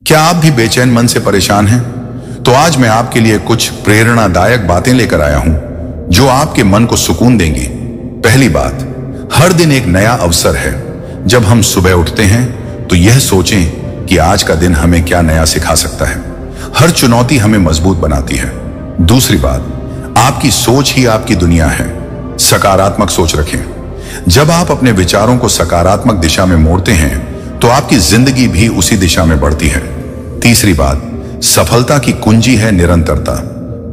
क्या आप भी बेचैन मन से परेशान हैं? तो आज मैं आपके लिए कुछ प्रेरणादायक बातें लेकर आया हूं जो आपके मन को सुकून देंगी। पहली बात, हर दिन एक नया अवसर है। जब हम सुबह उठते हैं तो यह सोचें कि आज का दिन हमें क्या नया सिखा सकता है। हर चुनौती हमें मजबूत बनाती है। दूसरी बात, आपकी सोच ही आपकी दुनिया है। सकारात्मक सोच रखें। जब आप अपने विचारों को सकारात्मक दिशा में मोड़ते हैं तो आपकी जिंदगी भी उसी दिशा में बढ़ती है। तीसरी बात, सफलता की कुंजी है निरंतरता।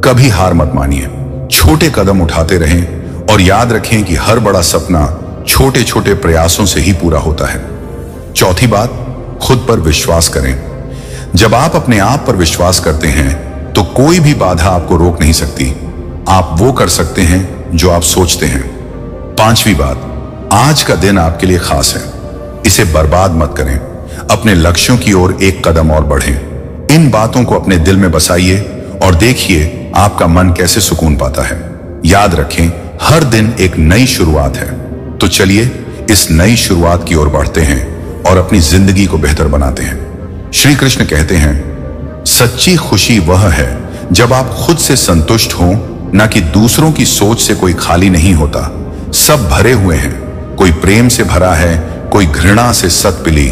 कभी हार मत मानिए, छोटे कदम उठाते रहें और याद रखें कि हर बड़ा सपना छोटे छोटे प्रयासों से ही पूरा होता है। चौथी बात, खुद पर विश्वास करें। जब आप अपने आप पर विश्वास करते हैं तो कोई भी बाधा आपको रोक नहीं सकती। आप वो कर सकते हैं जो आप सोचते हैं। पांचवी बात, आज का दिन आपके लिए खास है, इसे बर्बाद मत करें। अपने लक्ष्यों की ओर एक कदम और बढ़ें। इन बातों को अपने दिल में बसाइए और देखिए आपका मन कैसे सुकून पाता है। याद रखें, हर दिन एक नई शुरुआत है। तो चलिए इस नई शुरुआत की ओर बढ़ते हैं और अपनी जिंदगी को बेहतर बनाते हैं। श्री कृष्ण कहते हैं, सच्ची खुशी वह है जब आप खुद से संतुष्ट हों, न कि दूसरों की सोच से। कोई खाली नहीं होता, सब भरे हुए हैं। कोई प्रेम से भरा है, कोई घृणा से सत पिली।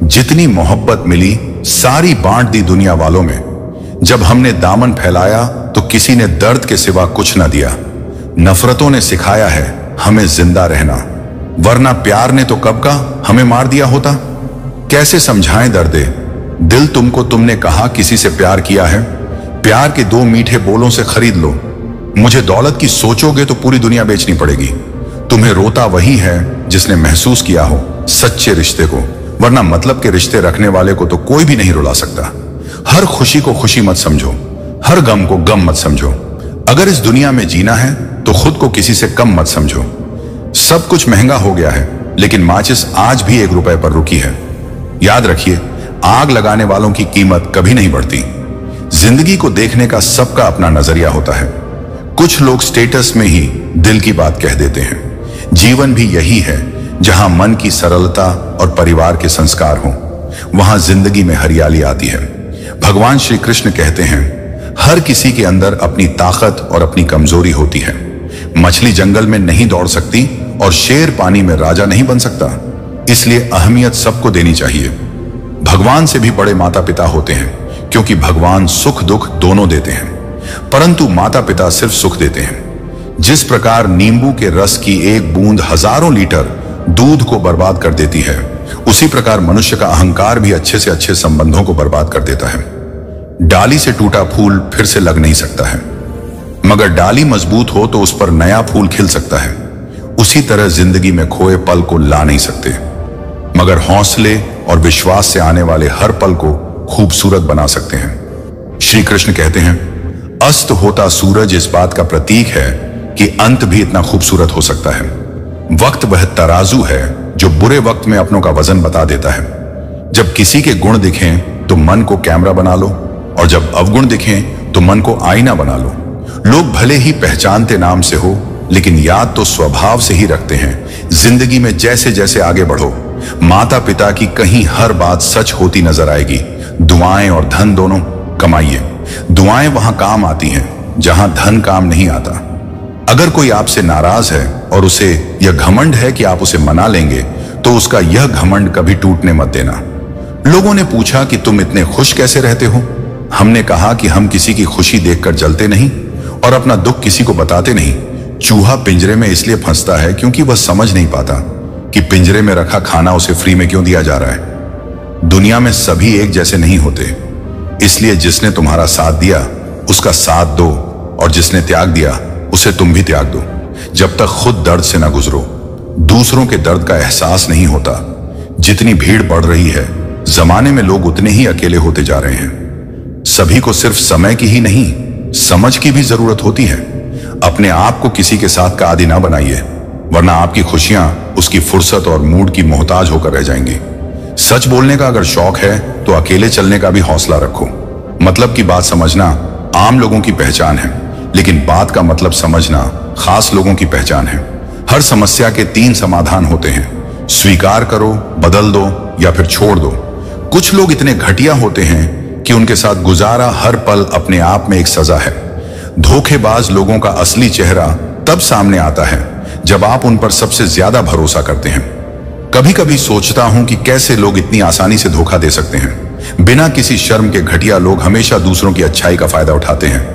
जितनी मोहब्बत मिली सारी बांट दी दुनिया वालों में। जब हमने दामन फैलाया तो किसी ने दर्द के सिवा कुछ न दिया। नफरतों ने सिखाया है हमें जिंदा रहना, वरना प्यार ने तो कब का हमें मार दिया होता। कैसे समझाएं दर्दे दिल तुमको, तुमने कहा किसी से प्यार किया है। प्यार के दो मीठे बोलों से खरीद लो। मुझे दौलत की सोचोगे तो पूरी दुनिया बेचनी पड़ेगी। तुम्हें रोता वही है जिसने महसूस किया हो सच्चे रिश्ते को, वरना मतलब के रिश्ते रखने वाले को तो कोई भी नहीं रुला सकता। हर खुशी को खुशी मत समझो, हर गम को गम मत समझो। अगर इस दुनिया में जीना है तो खुद को किसी से कम मत समझो। सब कुछ महंगा हो गया है, लेकिन माचिस आज भी 1 रुपए पर रुकी है। याद रखिए, आग लगाने वालों की कीमत कभी नहीं बढ़ती। जिंदगी को देखने का सबका अपना नजरिया होता है। कुछ लोग स्टेटस में ही दिल की बात कह देते हैं। जीवन भी यही है, जहां मन की सरलता और परिवार के संस्कार हों, वहां जिंदगी में हरियाली आती है। भगवान श्री कृष्ण कहते हैं, हर किसी के अंदर अपनी ताकत और अपनी कमजोरी होती है। मछली जंगल में नहीं दौड़ सकती और शेर पानी में राजा नहीं बन सकता। इसलिए अहमियत सबको देनी चाहिए। भगवान से भी बड़े माता पिता होते हैं, क्योंकि भगवान सुख दुख दोनों देते हैं, परंतु माता पिता सिर्फ सुख देते हैं। जिस प्रकार नींबू के रस की एक बूंद हजारों लीटर दूध को बर्बाद कर देती है, उसी प्रकार मनुष्य का अहंकार भी अच्छे से अच्छे संबंधों को बर्बाद कर देता है। डाली से टूटा फूल फिर से लग नहीं सकता है, मगर डाली मजबूत हो तो उस पर नया फूल खिल सकता है। उसी तरह जिंदगी में खोए पल को ला नहीं सकते, मगर हौसले और विश्वास से आने वाले हर पल को खूबसूरत बना सकते हैं। श्री कृष्ण कहते हैं, अस्त होता सूरज इस बात का प्रतीक है कि अंत भी इतना खूबसूरत हो सकता है। वक्त वह तराजू है जो बुरे वक्त में अपनों का वजन बता देता है। जब किसी के गुण दिखें तो मन को कैमरा बना लो, और जब अवगुण दिखें तो मन को आईना बना लो। लोग भले ही पहचानते नाम से हो, लेकिन याद तो स्वभाव से ही रखते हैं। जिंदगी में जैसे जैसे आगे बढ़ो, माता पिता की कहीं हर बात सच होती नजर आएगी। दुआएं और धन दोनों कमाइए। दुआएं वहां काम आती हैं जहां धन काम नहीं आता। अगर कोई आपसे नाराज है और उसे यह घमंड है कि आप उसे मना लेंगे, तो उसका यह घमंड कभी टूटने मत देना। लोगों ने पूछा कि तुम इतने खुश कैसे रहते हो। हमने कहा कि हम किसी की खुशी देखकर जलते नहीं और अपना दुख किसी को बताते नहीं। चूहा पिंजरे में इसलिए फंसता है क्योंकि वह समझ नहीं पाता कि पिंजरे में रखा खाना उसे फ्री में क्यों दिया जा रहा है। दुनिया में सभी एक जैसे नहीं होते, इसलिए जिसने तुम्हारा साथ दिया उसका साथ दो, और जिसने त्याग दिया उसे तुम भी त्याग दो। जब तक खुद दर्द से ना गुजरो, दूसरों के दर्द का एहसास नहीं होता। जितनी भीड़ बढ़ रही है, जमाने में लोग उतने ही अकेले होते जा रहे हैं। सभी को सिर्फ समय की ही नहीं, समझ की भी जरूरत होती है। अपने आप को किसी के साथ का आदी ना बनाइए, वरना आपकी खुशियां उसकी फुर्सत और मूड की मोहताज होकर रह जाएंगी। सच बोलने का अगर शौक है तो अकेले चलने का भी हौसला रखो। मतलब की बात समझना आम लोगों की पहचान है, लेकिन बात का मतलब समझना खास लोगों की पहचान है। हर समस्या के 3 समाधान होते हैं, स्वीकार करो, बदल दो या फिर छोड़ दो। कुछ लोग इतने घटिया होते हैं कि उनके साथ गुजारा हर पल अपने आप में एक सजा है। धोखेबाज लोगों का असली चेहरा तब सामने आता है जब आप उन पर सबसे ज्यादा भरोसा करते हैं। कभी कभी सोचता हूं कि कैसे लोग इतनी आसानी से धोखा दे सकते हैं। बिना किसी शर्म के घटिया लोग हमेशा दूसरों की अच्छाई का फायदा उठाते हैं,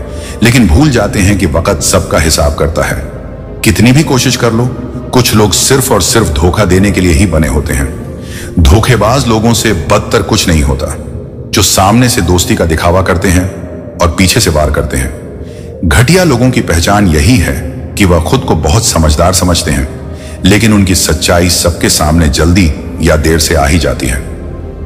लेकिन भूल जाते हैं कि वक्त सबका हिसाब करता है। कितनी भी कोशिश कर लो, कुछ लोग सिर्फ और सिर्फ धोखा देने के लिए ही बने होते हैं। धोखेबाज लोगों से बदतर कुछ नहीं होता, जो सामने से दोस्ती का दिखावा करते हैं और पीछे से वार करते हैं। घटिया लोगों की पहचान यही है कि वह खुद को बहुत समझदार समझते हैं, लेकिन उनकी सच्चाई सबके सामने जल्दी या देर से आ ही जाती है।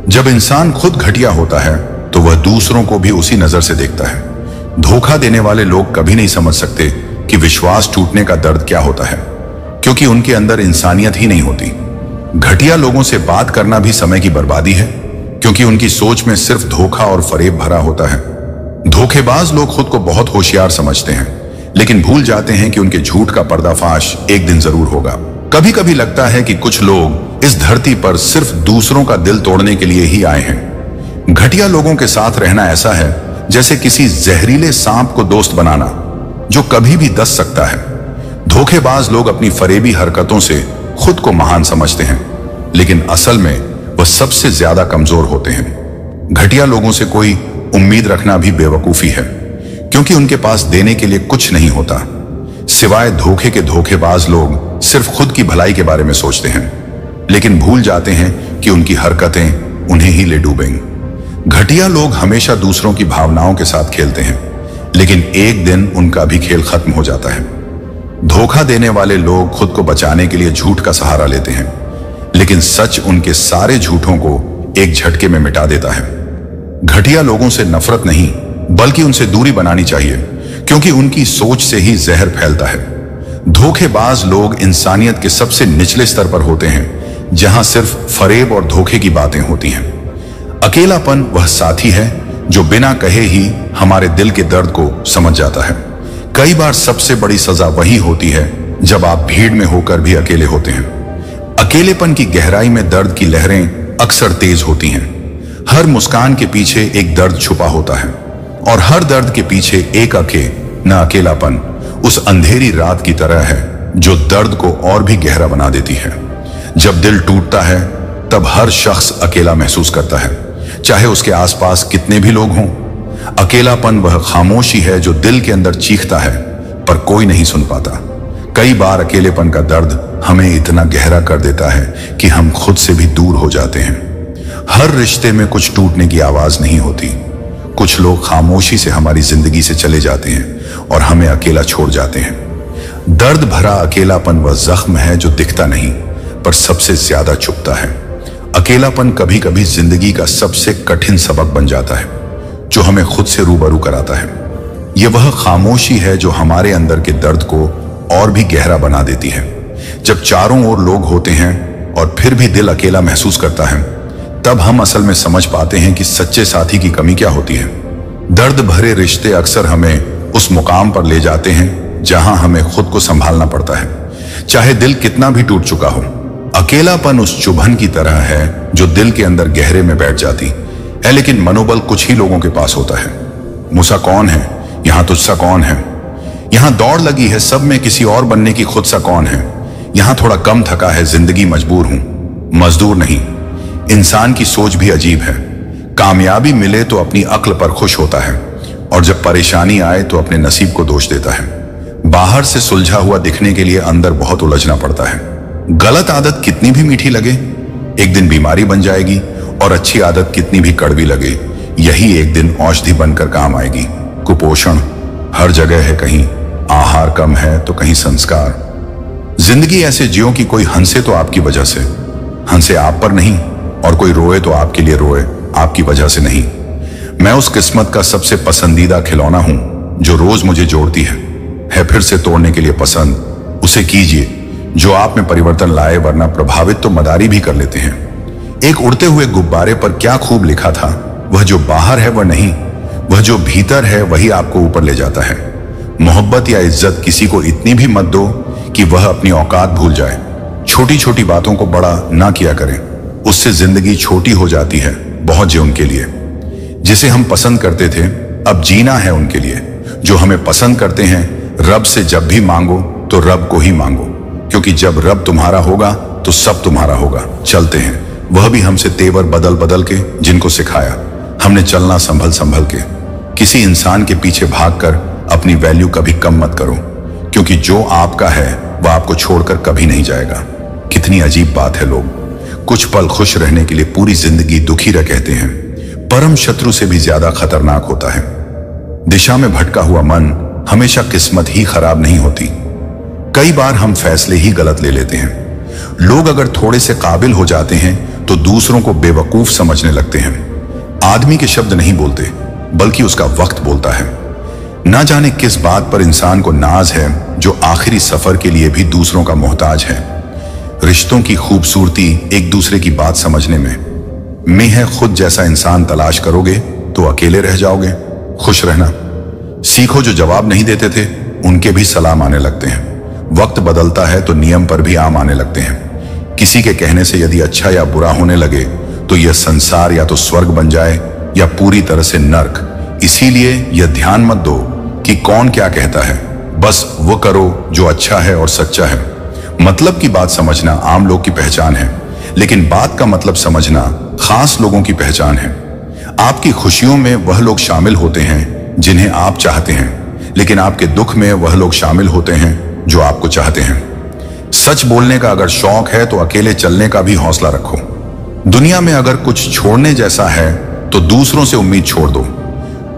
जब इंसान खुद घटिया होता है तो वह दूसरों को भी उसी नजर से देखता है। धोखा देने वाले लोग कभी नहीं समझ सकते कि विश्वास टूटने का दर्द क्या होता है, क्योंकि उनके अंदर इंसानियत ही नहीं होती। घटिया लोगों से बात करना भी समय की बर्बादी है, क्योंकि उनकी सोच में सिर्फ धोखा और फरेब भरा होता है। धोखेबाज लोग खुद को बहुत होशियार समझते हैं, लेकिन भूल जाते हैं कि उनके झूठ का पर्दाफाश एक दिन जरूर होगा। कभी कभी लगता है कि कुछ लोग इस धरती पर सिर्फ दूसरों का दिल तोड़ने के लिए ही आए हैं। घटिया लोगों के साथ रहना ऐसा है जैसे किसी जहरीले सांप को दोस्त बनाना, जो कभी भी डस सकता है। धोखेबाज लोग अपनी फरेबी हरकतों से खुद को महान समझते हैं, लेकिन असल में वह सबसे ज्यादा कमजोर होते हैं। घटिया लोगों से कोई उम्मीद रखना भी बेवकूफी है, क्योंकि उनके पास देने के लिए कुछ नहीं होता। सिवाय धोखे के धोखेबाज लोग सिर्फ खुद की भलाई के बारे में सोचते हैं, लेकिन भूल जाते हैं कि उनकी हरकतें उन्हें ही ले डूबेंगी। घटिया लोग हमेशा दूसरों की भावनाओं के साथ खेलते हैं, लेकिन एक दिन उनका भी खेल खत्म हो जाता है। धोखा देने वाले लोग खुद को बचाने के लिए झूठ का सहारा लेते हैं, लेकिन सच उनके सारे झूठों को एक झटके में मिटा देता है। घटिया लोगों से नफरत नहीं, बल्कि उनसे दूरी बनानी चाहिए, क्योंकि उनकी सोच से ही जहर फैलता है। धोखेबाज लोग इंसानियत के सबसे निचले स्तर पर होते हैं, जहां सिर्फ फरेब और धोखे की बातें होती हैं। अकेलापन वह साथी है जो बिना कहे ही हमारे दिल के दर्द को समझ जाता है। कई बार सबसे बड़ी सजा वही होती है जब आप भीड़ में होकर भी अकेले होते हैं। अकेलेपन की गहराई में दर्द की लहरें अक्सर तेज होती हैं। हर मुस्कान के पीछे एक दर्द छुपा होता है, और हर दर्द के पीछे एक न अकेलापन उस अंधेरी रात की तरह है जो दर्द को और भी गहरा बना देती है। जब दिल टूटता है तब हर शख्स अकेला महसूस करता है, चाहे उसके आसपास कितने भी लोग हों। अकेलापन वह खामोशी है जो दिल के अंदर चीखता है, पर कोई नहीं सुन पाता। कई बार अकेलेपन का दर्द हमें इतना गहरा कर देता है कि हम खुद से भी दूर हो जाते हैं। हर रिश्ते में कुछ टूटने की आवाज नहीं होती। कुछ लोग खामोशी से हमारी जिंदगी से चले जाते हैं और हमें अकेला छोड़ जाते हैं। दर्द भरा अकेलापन वह जख्म है जो दिखता नहीं, पर सबसे ज्यादा चुभता है। अकेलापन कभी कभी जिंदगी का सबसे कठिन सबक बन जाता है, जो हमें खुद से रूबरू कराता है। यह वह खामोशी है जो हमारे अंदर के दर्द को और भी गहरा बना देती है। जब चारों ओर लोग होते हैं और फिर भी दिल अकेला महसूस करता है, तब हम असल में समझ पाते हैं कि सच्चे साथी की कमी क्या होती है। दर्द भरे रिश्ते अक्सर हमें उस मुकाम पर ले जाते हैं जहां हमें खुद को संभालना पड़ता है, चाहे दिल कितना भी टूट चुका हो। अकेलापन उस चुभन की तरह है जो दिल के अंदर गहरे में बैठ जाती है, लेकिन मनोबल कुछ ही लोगों के पास होता है। मुसा कौन है, यहां तुझसा कौन है। यहां दौड़ लगी है सब में किसी और बनने की, खुद सा कौन है। यहां थोड़ा कम थका है, जिंदगी मजबूर हूं, मजदूर नहीं। इंसान की सोच भी अजीब है। कामयाबी मिले तो अपनी अक्ल पर खुश होता है, और जब परेशानी आए तो अपने नसीब को दोष देता है। बाहर से सुलझा हुआ दिखने के लिए अंदर बहुत उलझना पड़ता है। गलत आदत कितनी भी मीठी लगे, एक दिन बीमारी बन जाएगी, और अच्छी आदत कितनी भी कड़वी लगे, यही एक दिन औषधि बनकर काम आएगी। कुपोषण हर जगह है, कहीं आहार कम है तो कहीं संस्कार। जिंदगी ऐसे जियो कि कोई हंसे तो आपकी वजह से, हंसे आप पर नहीं, और कोई रोए तो आपके लिए रोए, आपकी वजह से नहीं। मैं उस किस्मत का सबसे पसंदीदा खिलौना हूं जो रोज मुझे जोड़ती है फिर से तोड़ने के लिए पसंद। उसे कीजिए जो आप में परिवर्तन लाए, वरना प्रभावित तो मदारी भी कर लेते हैं। एक उड़ते हुए गुब्बारे पर क्या खूब लिखा था, वह जो बाहर है वह नहीं, वह जो भीतर है वही आपको ऊपर ले जाता है। मोहब्बत या इज्जत किसी को इतनी भी मत दो कि वह अपनी औकात भूल जाए। छोटी छोटी बातों को बड़ा ना किया करें, उससे जिंदगी छोटी हो जाती है बहुत जे उनके लिए। जिसे हम पसंद करते थे अब जीना है उनके लिए। जो हमें पसंद करते हैं रब से जब भी मांगो तो रब को ही मांगो, क्योंकि जब रब तुम्हारा होगा तो सब तुम्हारा होगा। चलते हैं, वह भी हमसे तेवर बदल बदल के, जिनको सिखाया हमने चलना संभल संभल के। किसी इंसान के पीछे भागकर अपनी वैल्यू कभी कम मत करो, क्योंकि जो आपका है वह आपको छोड़कर कभी नहीं जाएगा। कितनी अजीब बात है, लोग कुछ पल खुश रहने के लिए पूरी जिंदगी दुखी रह कहते हैं। परम शत्रु से भी ज्यादा खतरनाक होता है। दिशा में भटका हुआ मन हमेशा किस्मत ही खराब नहीं होती। कई बार हम फैसले ही गलत ले लेते हैं। लोग अगर थोड़े से काबिल हो जाते हैं तो दूसरों को बेवकूफ समझने लगते हैं। आदमी के शब्द नहीं बोलते बल्कि उसका वक्त बोलता है। ना जाने किस बात पर इंसान को नाज है जो आखिरी सफर के लिए भी दूसरों का मोहताज है। रिश्तों की खूबसूरती एक दूसरे की बात समझने में है। खुद जैसा इंसान तलाश करोगे तो अकेले रह जाओगे। खुश रहना सीखो। जो जवाब नहीं देते थे उनके भी सलाम आने लगते हैं। वक्त बदलता है तो नियम पर भी आम आने लगते हैं। किसी के कहने से यदि अच्छा या बुरा होने लगे तो यह संसार या तो स्वर्ग बन जाए या पूरी तरह से नर्क। इसीलिए यह ध्यान मत दो कि कौन क्या कहता है, बस वो करो जो अच्छा है और सच्चा है। मतलब की बात समझना आम लोग की पहचान है, लेकिन बात का मतलब समझना खास लोगों की पहचान है। आपकी खुशियों में वह लोग शामिल होते हैं जिन्हें आप चाहते हैं, लेकिन आपके दुख में वह लोग शामिल होते हैं जो आपको चाहते हैं। सच बोलने का अगर शौक है तो अकेले चलने का भी हौसला रखो। दुनिया में अगर कुछ छोड़ने जैसा है तो दूसरों से उम्मीद छोड़ दो।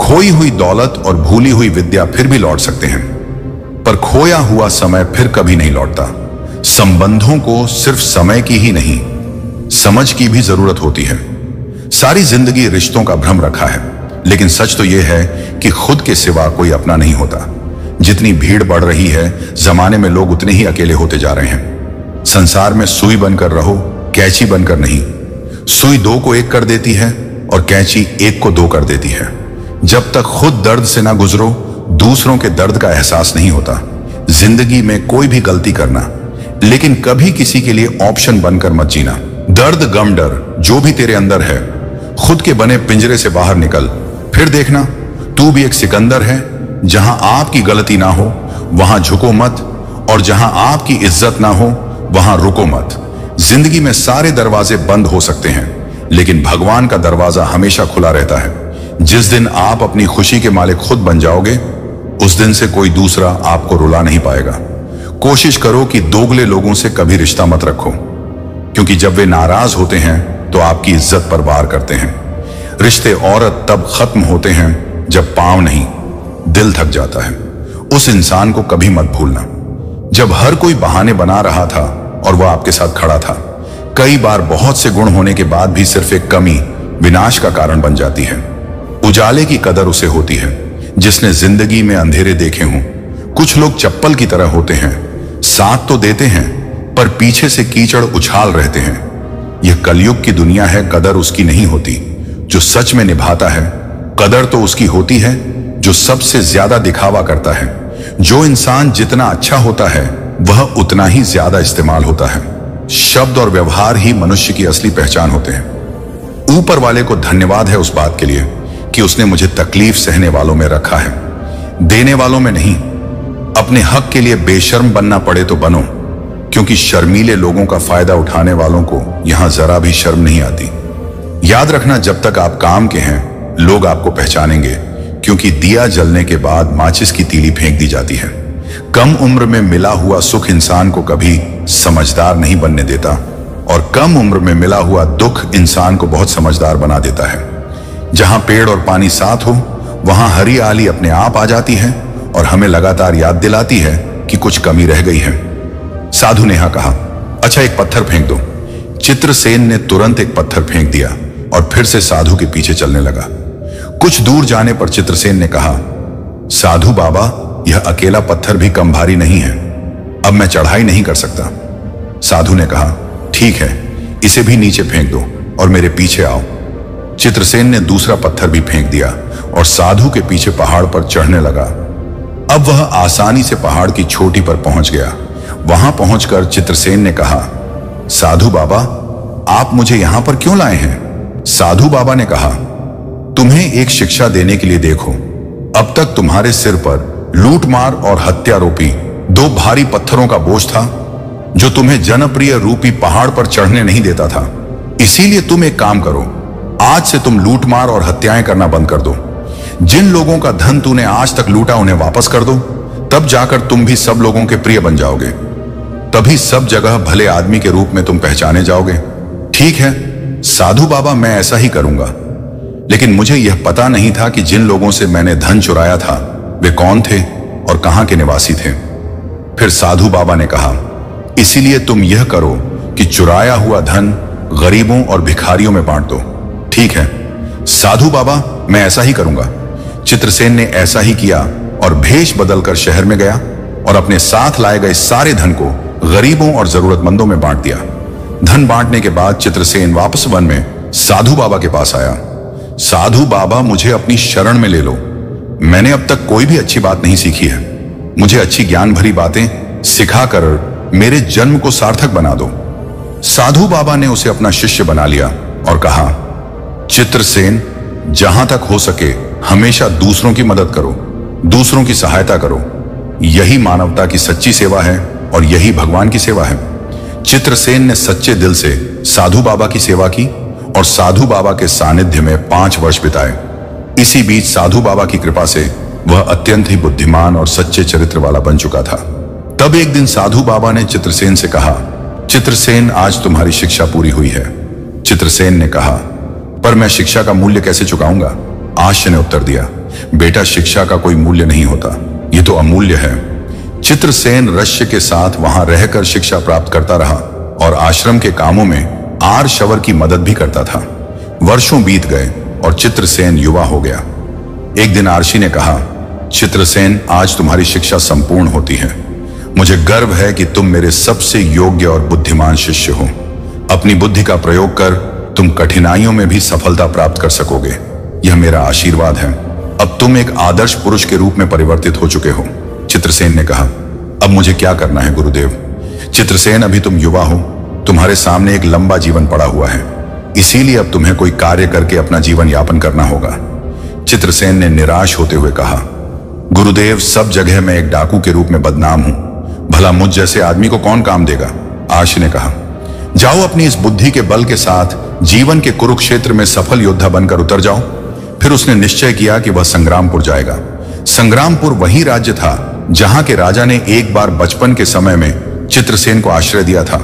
खोई हुई दौलत और भूली हुई विद्या फिर भी लौट सकते हैं, पर खोया हुआ समय फिर कभी नहीं लौटता। संबंधों को सिर्फ समय की ही नहीं, समझ की भी जरूरत होती है। सारी जिंदगी रिश्तों का भ्रम रखा है, लेकिन सच तो यह है कि खुद के सिवा कोई अपना नहीं होता। जितनी भीड़ बढ़ रही है जमाने में लोग उतने ही अकेले होते जा रहे हैं। संसार में सुई बनकर रहो, कैंची बनकर नहीं। सुई दो को एक कर देती है और कैंची एक को दो कर देती है। जब तक खुद दर्द से ना गुजरो दूसरों के दर्द का एहसास नहीं होता। जिंदगी में कोई भी गलती करना, लेकिन कभी किसी के लिए ऑप्शन बनकर मत जीना। दर्द गम डर जो भी तेरे अंदर है, खुद के बने पिंजरे से बाहर निकल, फिर देखना तू भी एक सिकंदर है। जहां आपकी गलती ना हो वहां झुको मत, और जहां आपकी इज्जत ना हो वहां रुको मत। जिंदगी में सारे दरवाजे बंद हो सकते हैं, लेकिन भगवान का दरवाजा हमेशा खुला रहता है। जिस दिन आप अपनी खुशी के मालिक खुद बन जाओगे, उस दिन से कोई दूसरा आपको रुला नहीं पाएगा। कोशिश करो कि दोगले लोगों से कभी रिश्ता मत रखो, क्योंकि जब वे नाराज होते हैं तो आपकी इज्जत पर वार करते हैं। रिश्ते औरत तब खत्म होते हैं जब पांव नहीं दिल थक जाता है। उस इंसान को कभी मत भूलना जब हर कोई बहाने बना रहा था और वह आपके साथ खड़ा था। कई बार बहुत से गुण होने के बाद भी सिर्फ एक कमी विनाश का कारण बन जाती है। उजाले की कदर उसे होती है जिसने जिंदगी में अंधेरे देखे हों। कुछ लोग चप्पल की तरह होते हैं, साथ तो देते हैं पर पीछे से कीचड़ उछाल रहते हैं। यह कलयुग की दुनिया है, कदर उसकी नहीं होती जो सच में निभाता है। कदर तो उसकी होती है जो सबसे ज्यादा दिखावा करता है। जो इंसान जितना अच्छा होता है वह उतना ही ज्यादा इस्तेमाल होता है। शब्द और व्यवहार ही मनुष्य की असली पहचान होते हैं। ऊपर वाले को धन्यवाद है उस बात के लिए कि उसने मुझे तकलीफ सहने वालों में रखा है, देने वालों में नहीं। अपने हक के लिए बेशर्म बनना पड़े तो बनो, क्योंकि शर्मीले लोगों का फायदा उठाने वालों को यहां जरा भी शर्म नहीं आती। याद रखना, जब तक आप काम के हैं लोग आपको पहचानेंगे, क्योंकि दिया जलने के बाद माचिस की तीली फेंक दी जाती है। कम उम्र में मिला हुआ सुख इंसान को कभी समझदार नहीं बनने देता, और कम उम्र में मिला हुआ दुख इंसान को बहुत समझदार बना देता है। जहां पेड़ और पानी साथ हो वहां हरियाली अपने आप आ जाती है और हमें लगातार याद दिलाती है कि कुछ कमी रह गई है। साधु नेहा कहा, अच्छा एक पत्थर फेंक दो। चित्रसेन ने तुरंत एक पत्थर फेंक दिया और फिर से साधु के पीछे चलने लगा। कुछ दूर जाने पर चित्रसेन ने कहा, साधु बाबा, यह अकेला पत्थर भी कम भारी नहीं है, अब मैं चढ़ाई नहीं कर सकता। साधु ने कहा, ठीक है, इसे भी नीचे फेंक दो और मेरे पीछे आओ। चित्रसेन ने दूसरा पत्थर भी फेंक दिया और साधु के पीछे पहाड़ पर चढ़ने लगा। अब वह आसानी से पहाड़ की चोटी पर पहुंच गया। वहां पहुंचकर चित्रसेन ने कहा, साधु बाबा, आप मुझे यहां पर क्यों लाए हैं? साधु बाबा ने कहा, तुम्हें एक शिक्षा देने के लिए देखो, अब तक तुम्हारे सिर पर लूटमार और हत्यारोपी दो भारी पत्थरों का बोझ था जो तुम्हें जनप्रिय रूपी पहाड़ पर चढ़ने नहीं देता था। इसीलिए तुम एक काम करो, आज से तुम लूटमार और हत्याएं करना बंद कर दो। जिन लोगों का धन तूने आज तक लूटा उन्हें वापस कर दो, तब जाकर तुम भी सब लोगों के प्रिय बन जाओगे। तभी सब जगह भले आदमी के रूप में तुम पहचाने जाओगे। ठीक है साधु बाबा, मैं ऐसा ही करूंगा। लेकिन मुझे यह पता नहीं था कि जिन लोगों से मैंने धन चुराया था वे कौन थे और कहां के निवासी थे। फिर साधु बाबा ने कहा, इसीलिए तुम यह करो कि चुराया हुआ धन गरीबों और भिखारियों में बांट दो। ठीक है साधु बाबा, मैं ऐसा ही करूंगा। चित्रसेन ने ऐसा ही किया और भेष बदलकर शहर में गया और अपने साथ लाए गए सारे धन को गरीबों और जरूरतमंदों में बांट दिया। धन बांटने के बाद चित्रसेन वापस वन में साधु बाबा के पास आया। साधु बाबा, मुझे अपनी शरण में ले लो। मैंने अब तक कोई भी अच्छी बात नहीं सीखी है। मुझे अच्छी ज्ञान भरी बातें सिखाकर मेरे जन्म को सार्थक बना दो। साधु बाबा ने उसे अपना शिष्य बना लिया और कहा, चित्रसेन, जहां तक हो सके हमेशा दूसरों की मदद करो, दूसरों की सहायता करो। यही मानवता की सच्ची सेवा है और यही भगवान की सेवा है। चित्रसेन ने सच्चे दिल से साधु बाबा की सेवा की और साधु बाबा के सानिध्य में 5 वर्ष बिताए। इसी बीच साधु बाबा की कृपा से वह अत्यंत ही बुद्धिमान और सच्चे चरित्र वाला बन चुका था। तब एक दिन साधु बाबा ने चित्रसेन से कहा, चित्रसेन, आज तुम्हारी शिक्षा पूरी हुई है। चित्रसेन ने कहा, पर मैं शिक्षा का मूल्य कैसे चुकाऊंगा? आश्य ने उत्तर दिया, बेटा, शिक्षा का कोई मूल्य नहीं होता, ये तो अमूल्य है। चित्रसेन रश्य के साथ वहां रहकर शिक्षा प्राप्त करता रहा और आश्रम के कामों में आर शवर की मदद भी करता था। वर्षों बीत गए और चित्रसेन युवा हो गया। एक दिन आर्षि ने कहा, चित्रसेन, आज तुम्हारी शिक्षा संपूर्ण होती है। मुझे गर्व है कि तुम मेरे सबसे योग्य और बुद्धिमान शिष्य हो। अपनी बुद्धि का प्रयोग कर तुम कठिनाइयों में भी सफलता प्राप्त कर सकोगे, यह मेरा आशीर्वाद है। अब तुम एक आदर्श पुरुष के रूप में परिवर्तित हो चुके हो। चित्रसेन ने कहा, अब मुझे क्या करना है गुरुदेव? चित्रसेन, अभी तुम युवा हो, तुम्हारे सामने एक लंबा जीवन पड़ा हुआ है, इसीलिए अब तुम्हें कोई कार्य करके अपना जीवन यापन करना होगा। चित्रसेन ने निराश होते हुए कहा, गुरुदेव, सब जगह मैं एक डाकू के रूप में बदनाम हूं, भला मुझ जैसे आदमी को कौन काम देगा? आर्षि ने कहा, जाओ अपनी इस बुद्धि के बल के साथ जीवन के कुरुक्षेत्र में सफल योद्धा बनकर उतर जाओ। फिर उसने निश्चय किया कि वह संग्रामपुर जाएगा। संग्रामपुर वही राज्य था जहां के राजा ने एक बार बचपन के समय में चित्रसेन को आश्रय दिया था,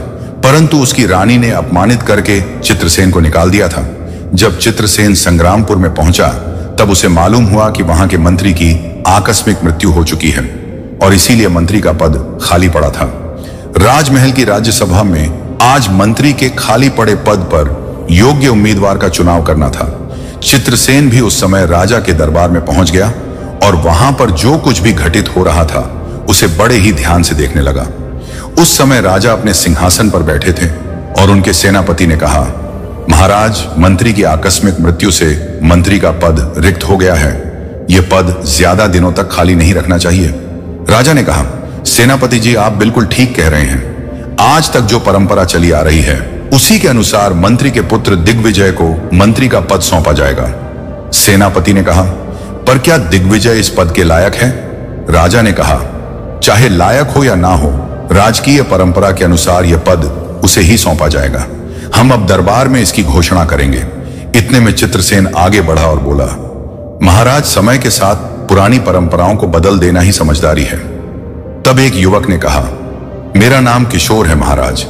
परंतु उसकी रानी ने अपमानित करके चित्रसेन को निकाल दिया था। जब चित्रसेन संग्रामपुर में पहुंचा तब उसे मालूम हुआ कि वहां के मंत्री की आकस्मिक मृत्यु हो चुकी है और इसीलिए मंत्री का पद खाली पड़ा था। राजमहल की राज्यसभा में आज मंत्री के खाली पड़े पद पर योग्य उम्मीदवार का चुनाव करना था। चित्रसेन भी उस समय राजा के दरबार में पहुंच गया और वहां पर जो कुछ भी घटित हो रहा था उसे बड़े ही ध्यान से देखने लगा। उस समय राजा अपने सिंहासन पर बैठे थे और उनके सेनापति ने कहा, महाराज, मंत्री की आकस्मिक मृत्यु से मंत्री का पद रिक्त हो गया है। यह पद ज्यादा दिनों तक खाली नहीं रखना चाहिए। राजा ने कहा, सेनापति जी, आप बिल्कुल ठीक कह रहे हैं। आज तक जो परंपरा चली आ रही है उसी के अनुसार मंत्री के पुत्र दिग्विजय को मंत्री का पद सौंपा जाएगा। सेनापति ने कहा, पर क्या दिग्विजय इस पद के लायक है? राजा ने कहा, चाहे लायक हो या ना हो, राजकीय परंपरा के अनुसार यह पद उसे ही सौंपा जाएगा। हम अब दरबार में इसकी घोषणा करेंगे। इतने में चित्रसेन आगे बढ़ा और बोला, महाराज, समय के साथ पुरानी परंपराओं को बदल देना ही समझदारी है। तब एक युवक ने कहा, मेरा नाम किशोर है महाराज,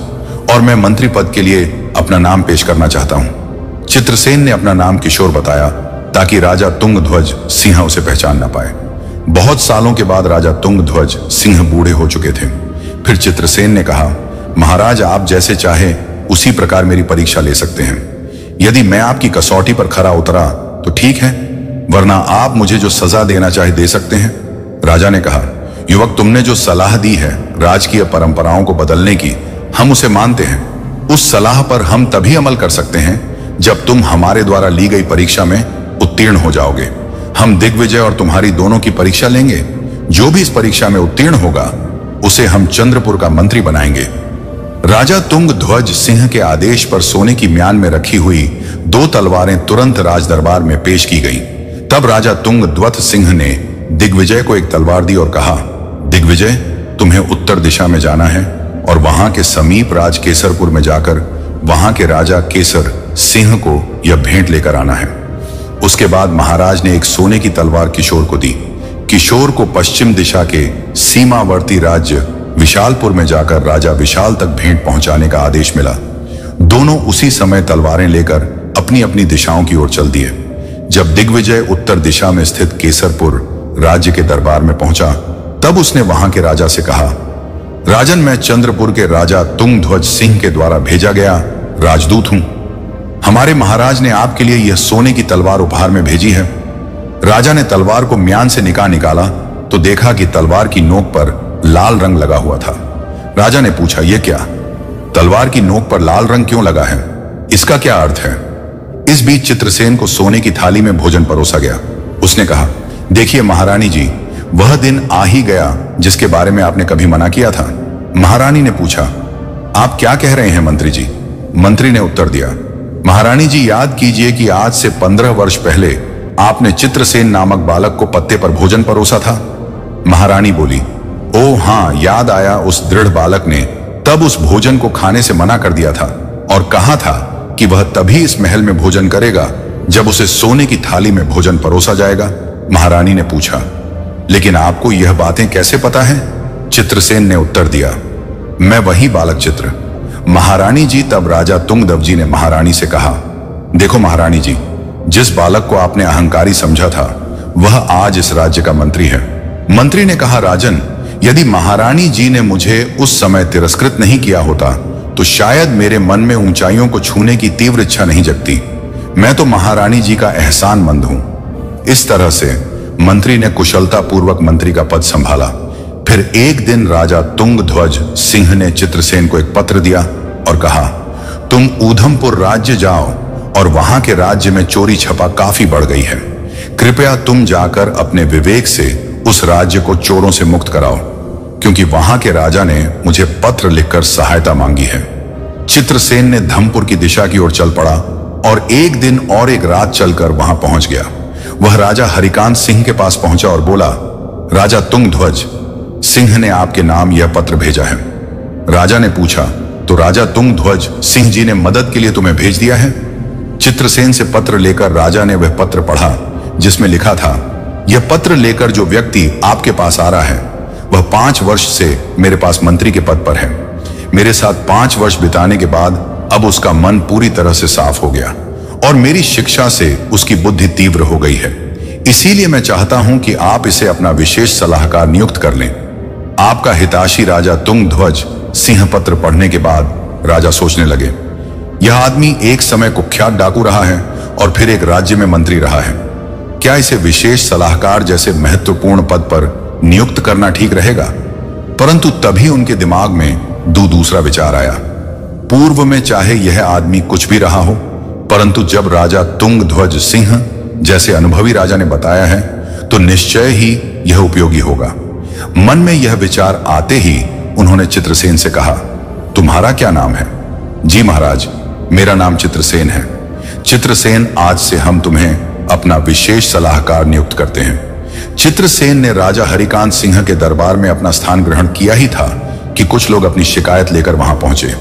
और मैं मंत्री पद के लिए अपना नाम पेश करना चाहता हूं। चित्रसेन ने अपना नाम किशोर बताया ताकि राजा तुंगध्वज सिंह उसे पहचान ना पाए। बहुत सालों के बाद राजा तुंगध्वज सिंह बूढ़े हो चुके थे। फिर चित्रसेन ने कहा, महाराज, आप जैसे चाहे उसी प्रकार मेरी परीक्षा ले सकते हैं। यदि मैं आपकी कसौटी पर खरा उतरा तो ठीक है, वरना आप मुझे जो सजा देना चाहे दे सकते हैं। राजा ने कहा, युवक, तुमने जो सलाह दी है राजकीय परंपराओं को बदलने की, हम उसे मानते हैं। उस सलाह पर हम तभी अमल कर सकते हैं जब तुम हमारे द्वारा ली गई परीक्षा में उत्तीर्ण हो जाओगे। हम दिग्विजय और तुम्हारी दोनों की परीक्षा लेंगे। जो भी इस परीक्षा में उत्तीर्ण होगा उसे हम चंद्रपुर का मंत्री बनाएंगे। राजा तुंग ध्वज सिंह के आदेश पर सोने की म्यान में रखी हुई 2 तलवारें तुरंत राज दरबार में पेश की गईं। तब राजा तुंग ध्वज सिंह ने दिग्विजय को एक तलवार दी और कहा, दिग्विजय, तुम्हें उत्तर दिशा में जाना है और वहां के समीप राज केसरपुर में जाकर वहां के राजा केसर सिंह को यह भेंट लेकर आना है। उसके बाद महाराज ने एक सोने की तलवार किशोर को दी। किशोर को पश्चिम दिशा के सीमावर्ती राज्य विशालपुर में जाकर राजा विशाल तक भेंट पहुंचाने का आदेश मिला। दोनों उसी समय तलवारें लेकर अपनी अपनी दिशाओं की ओर चल दिए। जब दिग्विजय उत्तर दिशा में स्थित केसरपुर राज्य के दरबार में पहुंचा, तब उसने वहां के राजा से कहा, राजन, मैं चंद्रपुर के राजा तुंग ध्वज सिंह के द्वारा भेजा गया राजदूत हूं। हमारे महाराज ने आपके लिए यह सोने की तलवार उपहार में भेजी है। राजा ने तलवार को म्यान से निकाला तो देखा कि तलवार की नोक पर लाल रंग लगा हुआ था। राजा ने पूछा, यह क्या? तलवार की नोक पर लाल रंग क्यों लगा है? इसका क्या अर्थ है? इस बीच चित्रसेन को सोने की थाली में भोजन परोसा गया। उसने कहा, देखिए महारानी जी, वह दिन आ ही गया जिसके बारे में आपने कभी मना किया था। महारानी ने पूछा, आप क्या कह रहे हैं मंत्री जी? मंत्री ने उत्तर दिया, महारानी जी, याद कीजिए कि आज से 15 वर्ष पहले आपने चित्रसेन नामक बालक को पत्ते पर भोजन परोसा था। महारानी बोली, ओ हाँ, याद आया। उस दृढ़ बालक ने तब उस भोजन को खाने से मना कर दिया था और कहा था कि वह तभी इस महल में भोजन करेगा जब उसे सोने की थाली में भोजन परोसा जाएगा। महारानी ने पूछा, लेकिन आपको यह बातें कैसे पता है? चित्रसेन ने उत्तर दिया, मैं वही बालक चित्र। महारानी जी, तब राजा तुंगध्वज जी ने महारानी से कहा, देखो महारानी जी, जिस बालक को आपने अहंकारी समझा था वह आज इस राज्य का मंत्री है। मंत्री ने कहा, राजन, यदि महारानी जी ने मुझे उस समय तिरस्कृत नहीं किया होता तो शायद मेरे मन में ऊंचाइयों को छूने की तीव्र इच्छा नहीं जगती। मैं तो महारानी जी का एहसानमंद हूं। इस तरह से मंत्री ने कुशलता पूर्वक मंत्री का पद संभाला। फिर एक दिन राजा तुंग ध्वज सिंह ने चित्रसेन को एक पत्र दिया और कहा, तुम ऊधमपुर राज्य जाओ और वहां के राज्य में चोरी छपा काफी बढ़ गई है। कृपया तुम जाकर अपने विवेक से उस राज्य को चोरों से मुक्त कराओ, क्योंकि वहां के राजा ने मुझे पत्र लिखकर सहायता मांगी है। चित्रसेन ने धमपुर की दिशा की ओर चल पड़ा और एक दिन और एक रात चलकर वहां पहुंच गया। वह राजा हरिकांत सिंह के पास पहुंचा और बोला, राजा तुंग ध्वज सिंह ने आपके नाम यह पत्र भेजा है। राजा ने पूछा, तो राजा तुंग ध्वज सिंह जी ने मदद के लिए तुम्हें भेज दिया है? चित्रसेन से पत्र लेकर राजा ने वह पत्र पढ़ा जिसमें लिखा था, यह पत्र लेकर जो व्यक्ति आपके पास आ रहा है वह 5 वर्ष से मेरे पास मंत्री के पद पर है। मेरे साथ 5 वर्ष बिताने के बाद अब उसका मन पूरी तरह से साफ हो गया और मेरी शिक्षा से उसकी बुद्धि तीव्र हो गई है। इसीलिए मैं चाहता हूं कि आप इसे अपना विशेष सलाहकार नियुक्त कर लें। आपका हिताशी राजा तुंग ध्वज सिंह पत्र पढ़ने के बाद राजा सोचने लगे, यह आदमी एक समय कुख्यात डाकू रहा है और फिर एक राज्य में मंत्री रहा है। क्या इसे विशेष सलाहकार जैसे महत्वपूर्ण पद पर नियुक्त करना ठीक रहेगा? परंतु तभी उनके दिमाग में दूसरा विचार आया। पूर्व में चाहे यह आदमी कुछ भी रहा हो, परंतु जब राजा तुंग ध्वज सिंह जैसे अनुभवी राजा ने बताया है तो निश्चय ही यह उपयोगी होगा। मन में यह विचार आते ही उन्होंने चित्रसेन से कहा, तुम्हारा क्या नाम है? जी महाराज, मेरा नाम चित्रसेन है। चित्रसेन, आज से हम तुम्हें अपना विशेष सलाहकार नियुक्त करते हैं। चित्रसेन ने राजा हरिकांत सिंह के दरबार में अपना स्थान ग्रहण किया ही था कि कुछ लोग अपनी शिकायत लेकर वहां पहुंचे।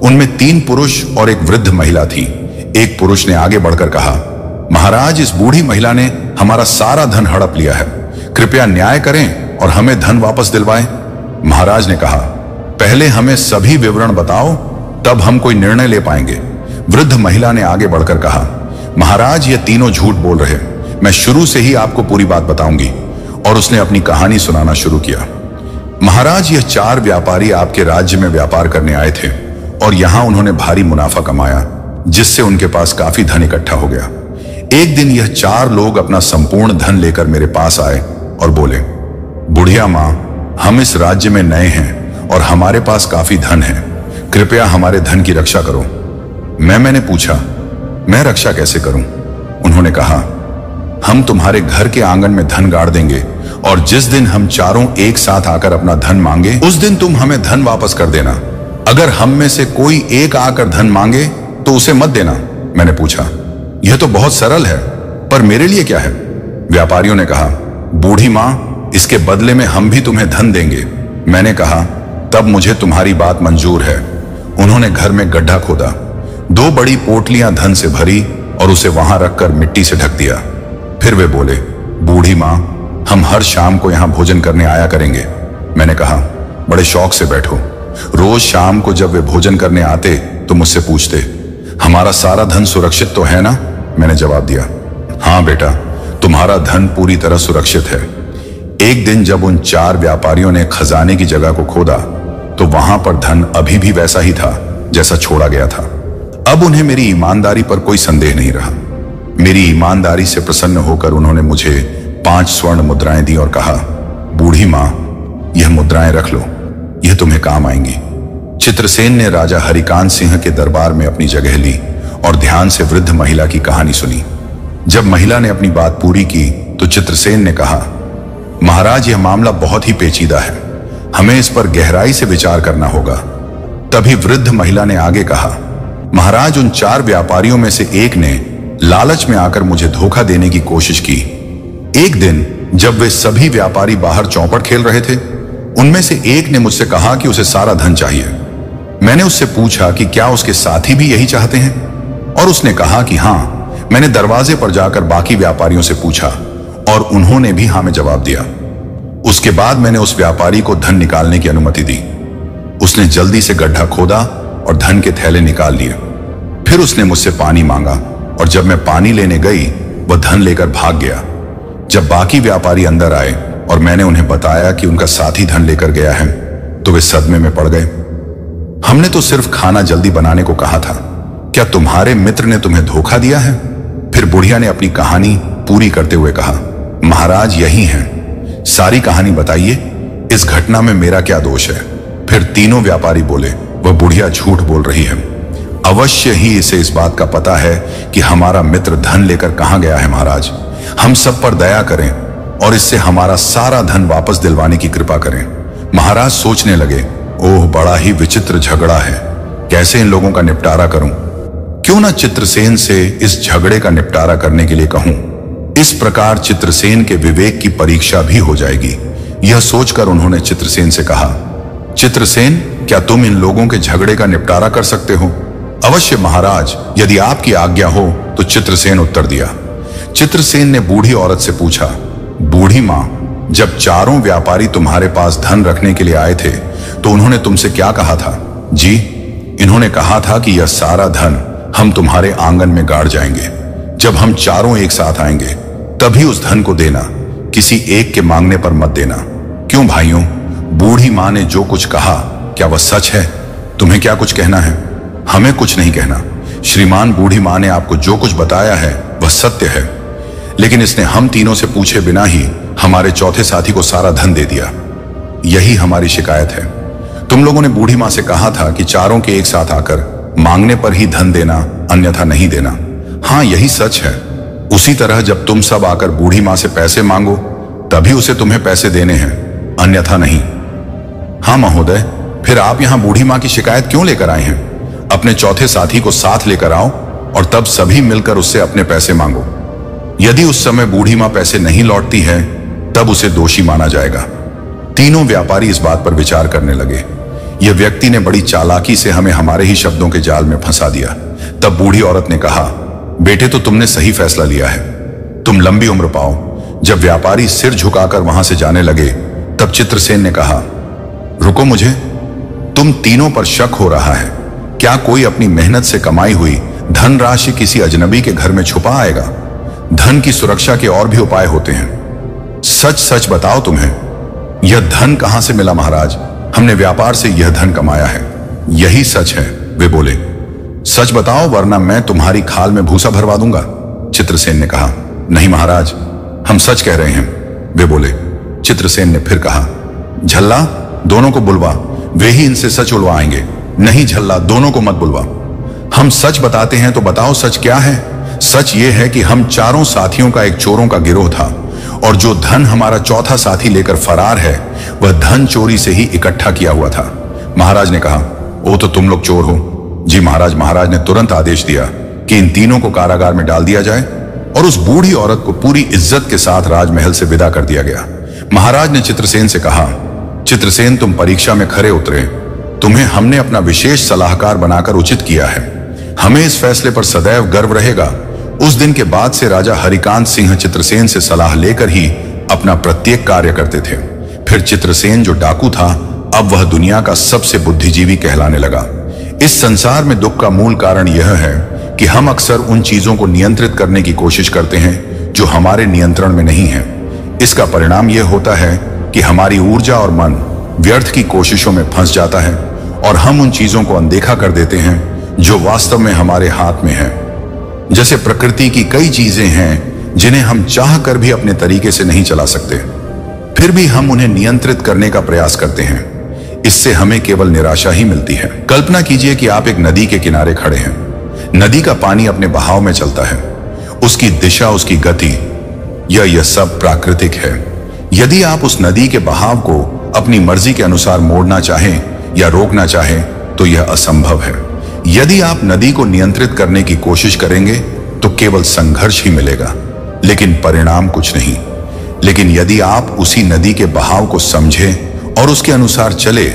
उनमें 3 पुरुष और एक वृद्ध महिला थी। एक पुरुष ने आगे बढ़कर कहा, महाराज, इस बूढ़ी महिला ने हमारा सारा धन हड़प लिया है। कृपया न्याय करें और हमें धन वापस दिलवाएं। महाराज ने कहा, पहले हमें सभी विवरण बताओ, तब हम कोई निर्णय ले पाएंगे। वृद्ध महिला ने आगे बढ़कर कहा, महाराज, ये तीनों झूठ बोल रहे। मैं शुरू से ही आपको पूरी बात बताऊंगी। और उसने अपनी कहानी सुनाना शुरू किया। महाराज, यह 4 व्यापारी आपके राज्य में व्यापार करने आए थे और यहां उन्होंने भारी मुनाफा कमाया, जिससे उनके पास काफी धन इकट्ठा हो गया। एक दिन यह 4 लोग अपना संपूर्ण धन लेकर मेरे पास आए और बोले, बुढ़िया मां, हम इस राज्य में नए हैं और हमारे पास काफी धन है। कृपया हमारे धन की रक्षा करो। मैंने पूछा, मैं रक्षा कैसे करूं? उन्होंने कहा, हम तुम्हारे घर के आंगन में धन गाड़ देंगे और जिस दिन हम चारों एक साथ आकर अपना धन मांगे उस दिन तुम हमें धन वापस कर देना। अगर हम में से कोई एक आकर धन मांगे तो उसे मत देना। मैंने पूछा, यह तो बहुत सरल है, पर मेरे लिए क्या है? व्यापारियों ने कहा, बूढ़ी मां, इसके बदले में हम भी तुम्हें धन देंगे। मैंने कहा, तब मुझे तुम्हारी बात मंजूर है। उन्होंने घर में गड्ढा खोदा, 2 बड़ी पोटलियां धन से भरी और उसे वहां रखकर मिट्टी से ढक दिया। फिर वे बोले, बूढ़ी मां, हम हर शाम को यहां भोजन करने आया करेंगे। मैंने कहा, बड़े शौक से बैठो। रोज शाम को जब वे भोजन करने आते तो मुझसे पूछते, हमारा सारा धन सुरक्षित तो है ना? मैंने जवाब दिया, हाँ बेटा, तुम्हारा धन पूरी तरह सुरक्षित है। एक दिन जब उन 4 व्यापारियों ने खजाने की जगह को खोदा तो वहां पर धन अभी भी वैसा ही था जैसा छोड़ा गया था। अब उन्हें मेरी ईमानदारी पर कोई संदेह नहीं रहा। मेरी ईमानदारी से प्रसन्न होकर उन्होंने मुझे 5 स्वर्ण मुद्राएं दी और कहा, बूढ़ी मां, यह मुद्राएं रख लो, यह तुम्हें काम आएंगी। चित्रसेन ने राजा हरिकांत सिंह के दरबार में अपनी जगह ली और ध्यान से वृद्ध महिला की कहानी सुनी। जब महिला ने अपनी बात पूरी की तो चित्रसेन ने कहा, महाराज, यह मामला बहुत ही पेचीदा है, हमें इस पर गहराई से विचार करना होगा। तभी वृद्ध महिला ने आगे कहा, महाराज, उन 4 व्यापारियों में से एक ने लालच में आकर मुझे धोखा देने की कोशिश की। एक दिन जब वे सभी व्यापारी बाहर चौपड़ खेल रहे थे, उनमें से एक ने मुझसे कहा कि उसे सारा धन चाहिए। मैंने उससे पूछा कि क्या उसके साथी भी यही चाहते हैं, और उसने कहा कि हां। मैंने दरवाजे पर जाकर बाकी व्यापारियों से पूछा और उन्होंने भी हां में जवाब दिया। उसके बाद मैंने उस व्यापारी को धन निकालने की अनुमति दी। उसने जल्दी से गड्ढा खोदा और धन के थैले निकाल लिए। फिर उसने मुझसे पानी मांगा और जब मैं पानी लेने गई वह धन लेकर भाग गया। जब बाकी व्यापारी अंदर आए और मैंने उन्हें बताया कि उनका साथी धन लेकर गया है तो वे सदमे में पड़ गए। हमने तो सिर्फ खाना जल्दी बनाने को कहा था, क्या तुम्हारे मित्र ने तुम्हें धोखा दिया है? फिर बुढ़िया ने अपनी कहानी पूरी करते हुए कहा, महाराज, यही है, सारी कहानी बताइए, इस घटना में मेरा क्या दोष है? फिर तीनों व्यापारी बोले, वह बुढ़िया झूठ बोल रही है, अवश्य ही इसे इस बात का पता है कि हमारा मित्र धन लेकर कहां गया है। महाराज, हम सब पर दया करें और इससे हमारा सारा धन वापस दिलवाने की कृपा करें। महाराज सोचने लगे, ओह, बड़ा ही विचित्र झगड़ा है, कैसे इन लोगों का निपटारा करूं? क्यों ना चित्रसेन से इस झगड़े का निपटारा करने के लिए कहूं। इस प्रकार चित्रसेन के विवेक की परीक्षा भी हो जाएगी। यह सोचकर उन्होंने चित्रसेन से कहा, चित्रसेन, क्या तुम इन लोगों के झगड़े का निपटारा कर सकते हो? अवश्य महाराज, यदि आपकी आज्ञा हो, तो चित्रसेन उत्तर दिया। चित्रसेन ने बूढ़ी औरत से पूछा, बूढ़ी मां, जब 4 व्यापारी तुम्हारे पास धन रखने के लिए आए थे तो उन्होंने तुमसे क्या कहा था? जी, इन्होंने कहा था कि यह सारा धन हम तुम्हारे आंगन में गाड़ जाएंगे। जब हम 4 एक साथ आएंगे तभी उस धन को देना, किसी एक के मांगने पर मत देना। क्यों भाइयों, बूढ़ी मां ने जो कुछ कहा क्या वह सच है? तुम्हें क्या कुछ कहना है? हमें कुछ नहीं कहना श्रीमान। बूढ़ी मां ने आपको जो कुछ बताया है वह सत्य है, लेकिन इसने हम तीनों से पूछे बिना ही हमारे चौथे साथी को सारा धन दे दिया। यही हमारी शिकायत है। तुम लोगों ने बूढ़ी मां से कहा था कि 4 के एक साथ आकर मांगने पर ही धन देना, अन्यथा नहीं देना। हां, यही सच है। उसी तरह जब तुम सब आकर बूढ़ी मां से पैसे मांगो तभी उसे तुम्हें पैसे देने हैं, अन्यथा नहीं। हां महोदय, फिर आप यहां बूढ़ी मां की शिकायत क्यों लेकर आए हैं? अपने चौथे साथी को साथ लेकर आओ और तब सभी मिलकर उससे अपने पैसे मांगो। यदि उस समय बूढ़ी मां पैसे नहीं लौटती है तब उसे दोषी माना जाएगा। तीनों व्यापारी इस बात पर विचार करने लगे। यह व्यक्ति ने बड़ी चालाकी से हमें हमारे ही शब्दों के जाल में फंसा दिया। तब बूढ़ी औरत ने कहा, बेटे, तो तुमने सही फैसला लिया है, तुम लंबी उम्र पाओ। जब व्यापारी सिर झुकाकर वहां से जाने लगे तब चित्रसेन ने कहा, रुको, मुझे तुम तीनों पर शक हो रहा है। क्या कोई अपनी मेहनत से कमाई हुई धनराशि किसी अजनबी के घर में छुपा आएगा? धन की सुरक्षा के और भी उपाय होते हैं। सच सच बताओ, तुम्हें यह धन कहां से मिला? महाराज, हमने व्यापार से यह धन कमाया है। यही सच है, वे बोले। सच बताओ वरना मैं तुम्हारी खाल में भूसा भरवा दूंगा। चित्रसेन ने कहा, नहीं महाराज, हम सच कह रहे हैं, वे बोले। चित्रसेन ने फिर कहा, झल्ला, दोनों को बुलवा, वे ही इनसे सच उलवाएंगे। नहीं झल्ला, दोनों को मत बुलवा। हम सच बताते हैं तो बताओ सच क्या है? सच ये है कि हम 4 साथियों का एक चोरों का गिरोह था और जो धन हमारा चौथा साथी लेकर फरार है वह धन चोरी से ही इकट्ठा किया हुआ था। महाराज ने कहा, वो तो तुम लोग चोर हो। जी महाराज। महाराज ने तुरंत आदेश दिया कि इन तीनों को कारागार में डाल दिया जाए और उस बूढ़ी औरत को पूरी इज्जत के साथ राजमहल से विदा कर दिया गया। महाराज ने चित्रसेन से कहा, चित्रसेन तुम परीक्षा में खरे उतरे, तुम्हें हमने अपना विशेष सलाहकार बनाकर उचित किया है। हमें इस फैसले पर सदैव गर्व रहेगा। उस दिन के बाद से राजा हरिकांत सिंह चित्रसेन से सलाह लेकर ही अपना प्रत्येक कार्य करते थे। फिर चित्रसेन जो डाकू था, अब वह दुनिया का सबसे बुद्धिजीवी कहलाने लगा। इस संसार में दुख का मूल कारण यह है कि हम अक्सर उन चीजों को नियंत्रित करने की कोशिश करते हैं जो हमारे नियंत्रण में नहीं है। इसका परिणाम यह होता है कि हमारी ऊर्जा और मन व्यर्थ की कोशिशों में फंस जाता है और हम उन चीजों को अनदेखा कर देते हैं जो वास्तव में हमारे हाथ में है। जैसे प्रकृति की कई चीजें हैं जिन्हें हम चाह कर भी अपने तरीके से नहीं चला सकते, फिर भी हम उन्हें नियंत्रित करने का प्रयास करते हैं। इससे हमें केवल निराशा ही मिलती है। कल्पना कीजिए कि आप एक नदी के किनारे खड़े हैं। नदी का पानी अपने बहाव में चलता है, उसकी दिशा, उसकी गति, यह सब प्राकृतिक है। यदि आप उस नदी के बहाव को अपनी मर्जी के अनुसार मोड़ना चाहें या रोकना चाहें तो यह असंभव है। यदि आप नदी को नियंत्रित करने की कोशिश करेंगे तो केवल संघर्ष ही मिलेगा, लेकिन परिणाम कुछ नहीं। लेकिन यदि आप उसी नदी के बहाव को समझें और उसके अनुसार चले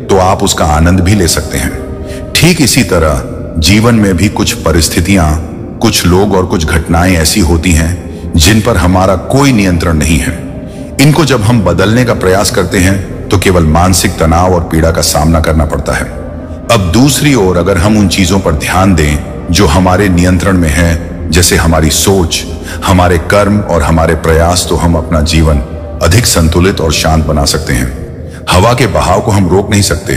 तो आप उसका आनंद भी ले सकते हैं। ठीक इसी तरह जीवन में भी कुछ परिस्थितियां, कुछ लोग और कुछ घटनाएं ऐसी होती हैं जिन पर हमारा कोई नियंत्रण नहीं है। इनको जब हम बदलने का प्रयास करते हैं तो केवल मानसिक तनाव और पीड़ा का सामना करना पड़ता है। अब दूसरी ओर अगर हम उन चीजों पर ध्यान दें जो हमारे नियंत्रण में है, जैसे हमारी सोच, हमारे कर्म और हमारे प्रयास, तो हम अपना जीवन अधिक संतुलित और शांत बना सकते हैं। हवा के बहाव को हम रोक नहीं सकते,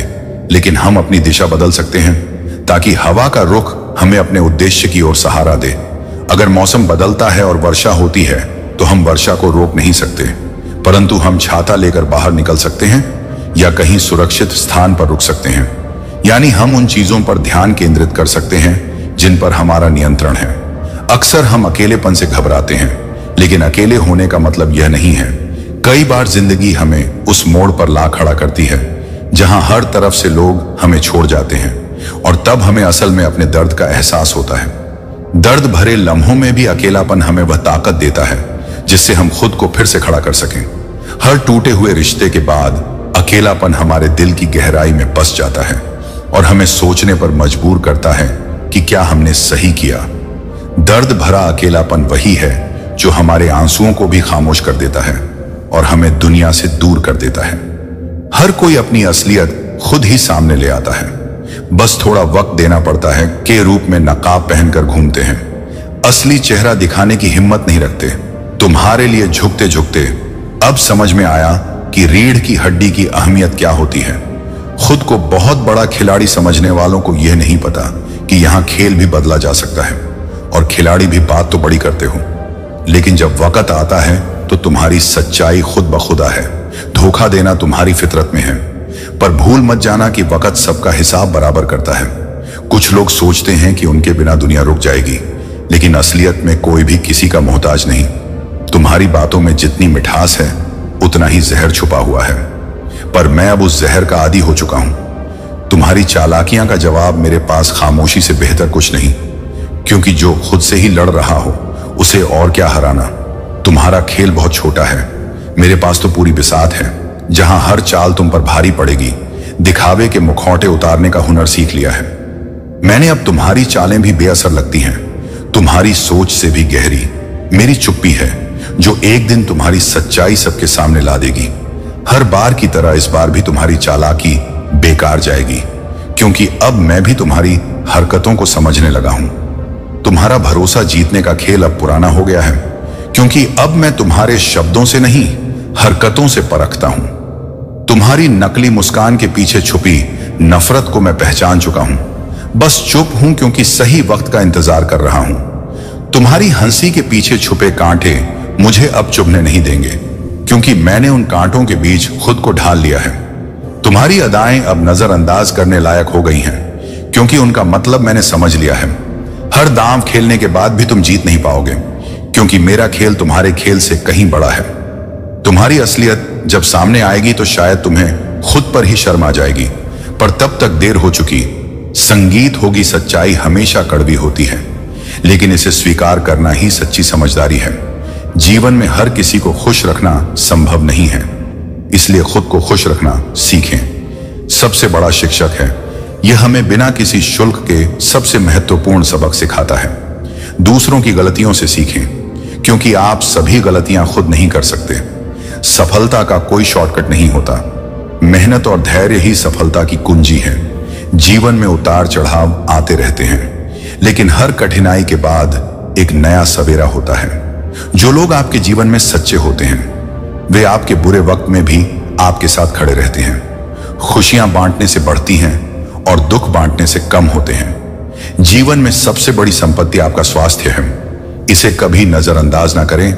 लेकिन हम अपनी दिशा बदल सकते हैं ताकि हवा का रुख हमें अपने उद्देश्य की ओर सहारा दे। अगर मौसम बदलता है और वर्षा होती है तो हम वर्षा को रोक नहीं सकते, परंतु हम छाता लेकर बाहर निकल सकते हैं या कहीं सुरक्षित स्थान पर रुक सकते हैं। यानी हम उन चीजों पर ध्यान केंद्रित कर सकते हैं जिन पर हमारा नियंत्रण है। अक्सर हम अकेलेपन से घबराते हैं, लेकिन अकेले होने का मतलब यह नहीं है। कई बार जिंदगी हमें उस मोड़ पर ला खड़ा करती है जहां हर तरफ से लोग हमें छोड़ जाते हैं और तब हमें असल में अपने दर्द का एहसास होता है। दर्द भरे लम्हों में भी अकेलापन हमें वह ताकत देता है जिससे हम खुद को फिर से खड़ा कर सकें। हर टूटे हुए रिश्ते के बाद अकेलापन हमारे दिल की गहराई में बस जाता है और हमें सोचने पर मजबूर करता है कि क्या हमने सही किया। दर्द भरा अकेलापन वही है जो हमारे आंसुओं को भी खामोश कर देता है और हमें दुनिया से दूर कर देता है। हर कोई अपनी असलियत खुद ही सामने ले आता है, बस थोड़ा वक्त देना पड़ता है। के रूप में नकाब पहनकर घूमते हैं, असली चेहरा दिखाने की हिम्मत नहीं रखते। तुम्हारे लिए झुकते झुकते अब समझ में आया कि रीढ़ की हड्डी की अहमियत क्या होती है। खुद को बहुत बड़ा खिलाड़ी समझने वालों को यह नहीं पता कि यहां खेल भी बदला जा सकता है और खिलाड़ी भी बात तो बड़ी करते हो, लेकिन जब वक्त आता है तो तुम्हारी सच्चाई खुद ब खुदा है। धोखा देना तुम्हारी फितरत में है, पर भूल मत जाना कि वक्त सबका हिसाब बराबर करता है। कुछ लोग सोचते हैं कि उनके बिना दुनिया रुक जाएगी, लेकिन असलियत में कोई भी किसी का मोहताज नहीं। तुम्हारी बातों में जितनी मिठास है उतना ही जहर छुपा हुआ है, पर मैं अब उस जहर का आदी हो चुका हूं। तुम्हारी चालाकियां का जवाब मेरे पास खामोशी से बेहतर कुछ नहीं, क्योंकि जो खुद से ही लड़ रहा हो उसे और क्या हराना। तुम्हारा खेल बहुत छोटा है, मेरे पास तो पूरी बिसात है जहां हर चाल तुम पर भारी पड़ेगी। दिखावे के मुखौटे उतारने का हुनर सीख लिया है मैंने। अब तुम्हारी चालें भी बेअसर लगती हैं, तुम्हारी सोच से भी गहरी मेरी चुप्पी है जो एक दिन तुम्हारी सच्चाई सबके सामने ला देगी। हर बार की तरह इस बार भी तुम्हारी चालाकी बेकार जाएगी, क्योंकि अब मैं भी तुम्हारी हरकतों को समझने लगा हूं। तुम्हारा भरोसा जीतने का खेल अब पुराना हो गया है, क्योंकि अब मैं तुम्हारे शब्दों से नहीं हरकतों से परखता हूं। तुम्हारी नकली मुस्कान के पीछे छुपी नफरत को मैं पहचान चुका हूं। बस चुप हूं क्योंकि सही वक्त का इंतजार कर रहा हूं। तुम्हारी हंसी के पीछे छुपे कांटे मुझे अब चुभने नहीं देंगे, क्योंकि मैंने उन कांटों के बीच खुद को ढाल लिया है। तुम्हारी अदाएं अब नजरअंदाज करने लायक हो गई हैं, क्योंकि उनका मतलब मैंने समझ लिया है। हर दांव खेलने के बाद भी तुम जीत नहीं पाओगे, क्योंकि मेरा खेल तुम्हारे खेल से कहीं बड़ा है। तुम्हारी असलियत जब सामने आएगी तो शायद तुम्हें खुद पर ही शर्म आ जाएगी, पर तब तक देर हो चुकी। संगीत होगी सच्चाई हमेशा कड़वी होती है, लेकिन इसे स्वीकार करना ही सच्ची समझदारी है। जीवन में हर किसी को खुश रखना संभव नहीं है, इसलिए खुद को खुश रखना सीखें। सबसे बड़ा शिक्षक है, यह हमें बिना किसी शुल्क के सबसे महत्वपूर्ण सबक सिखाता है। दूसरों की गलतियों से सीखें, क्योंकि आप सभी गलतियां खुद नहीं कर सकते। सफलता का कोई शॉर्टकट नहीं होता। मेहनत और धैर्य ही सफलता की कुंजी है। जीवन में उतार चढ़ाव आते रहते हैं, लेकिन हर कठिनाई के बाद एक नया सवेरा होता है। जो लोग आपके जीवन में सच्चे होते हैं, वे आपके बुरे वक्त में भी आपके साथ खड़े रहते हैं। खुशियां बांटने से बढ़ती हैं और दुख बांटने से कम होते हैं। जीवन में सबसे बड़ी संपत्ति आपका स्वास्थ्य है, इसे कभी नजरअंदाज ना करें।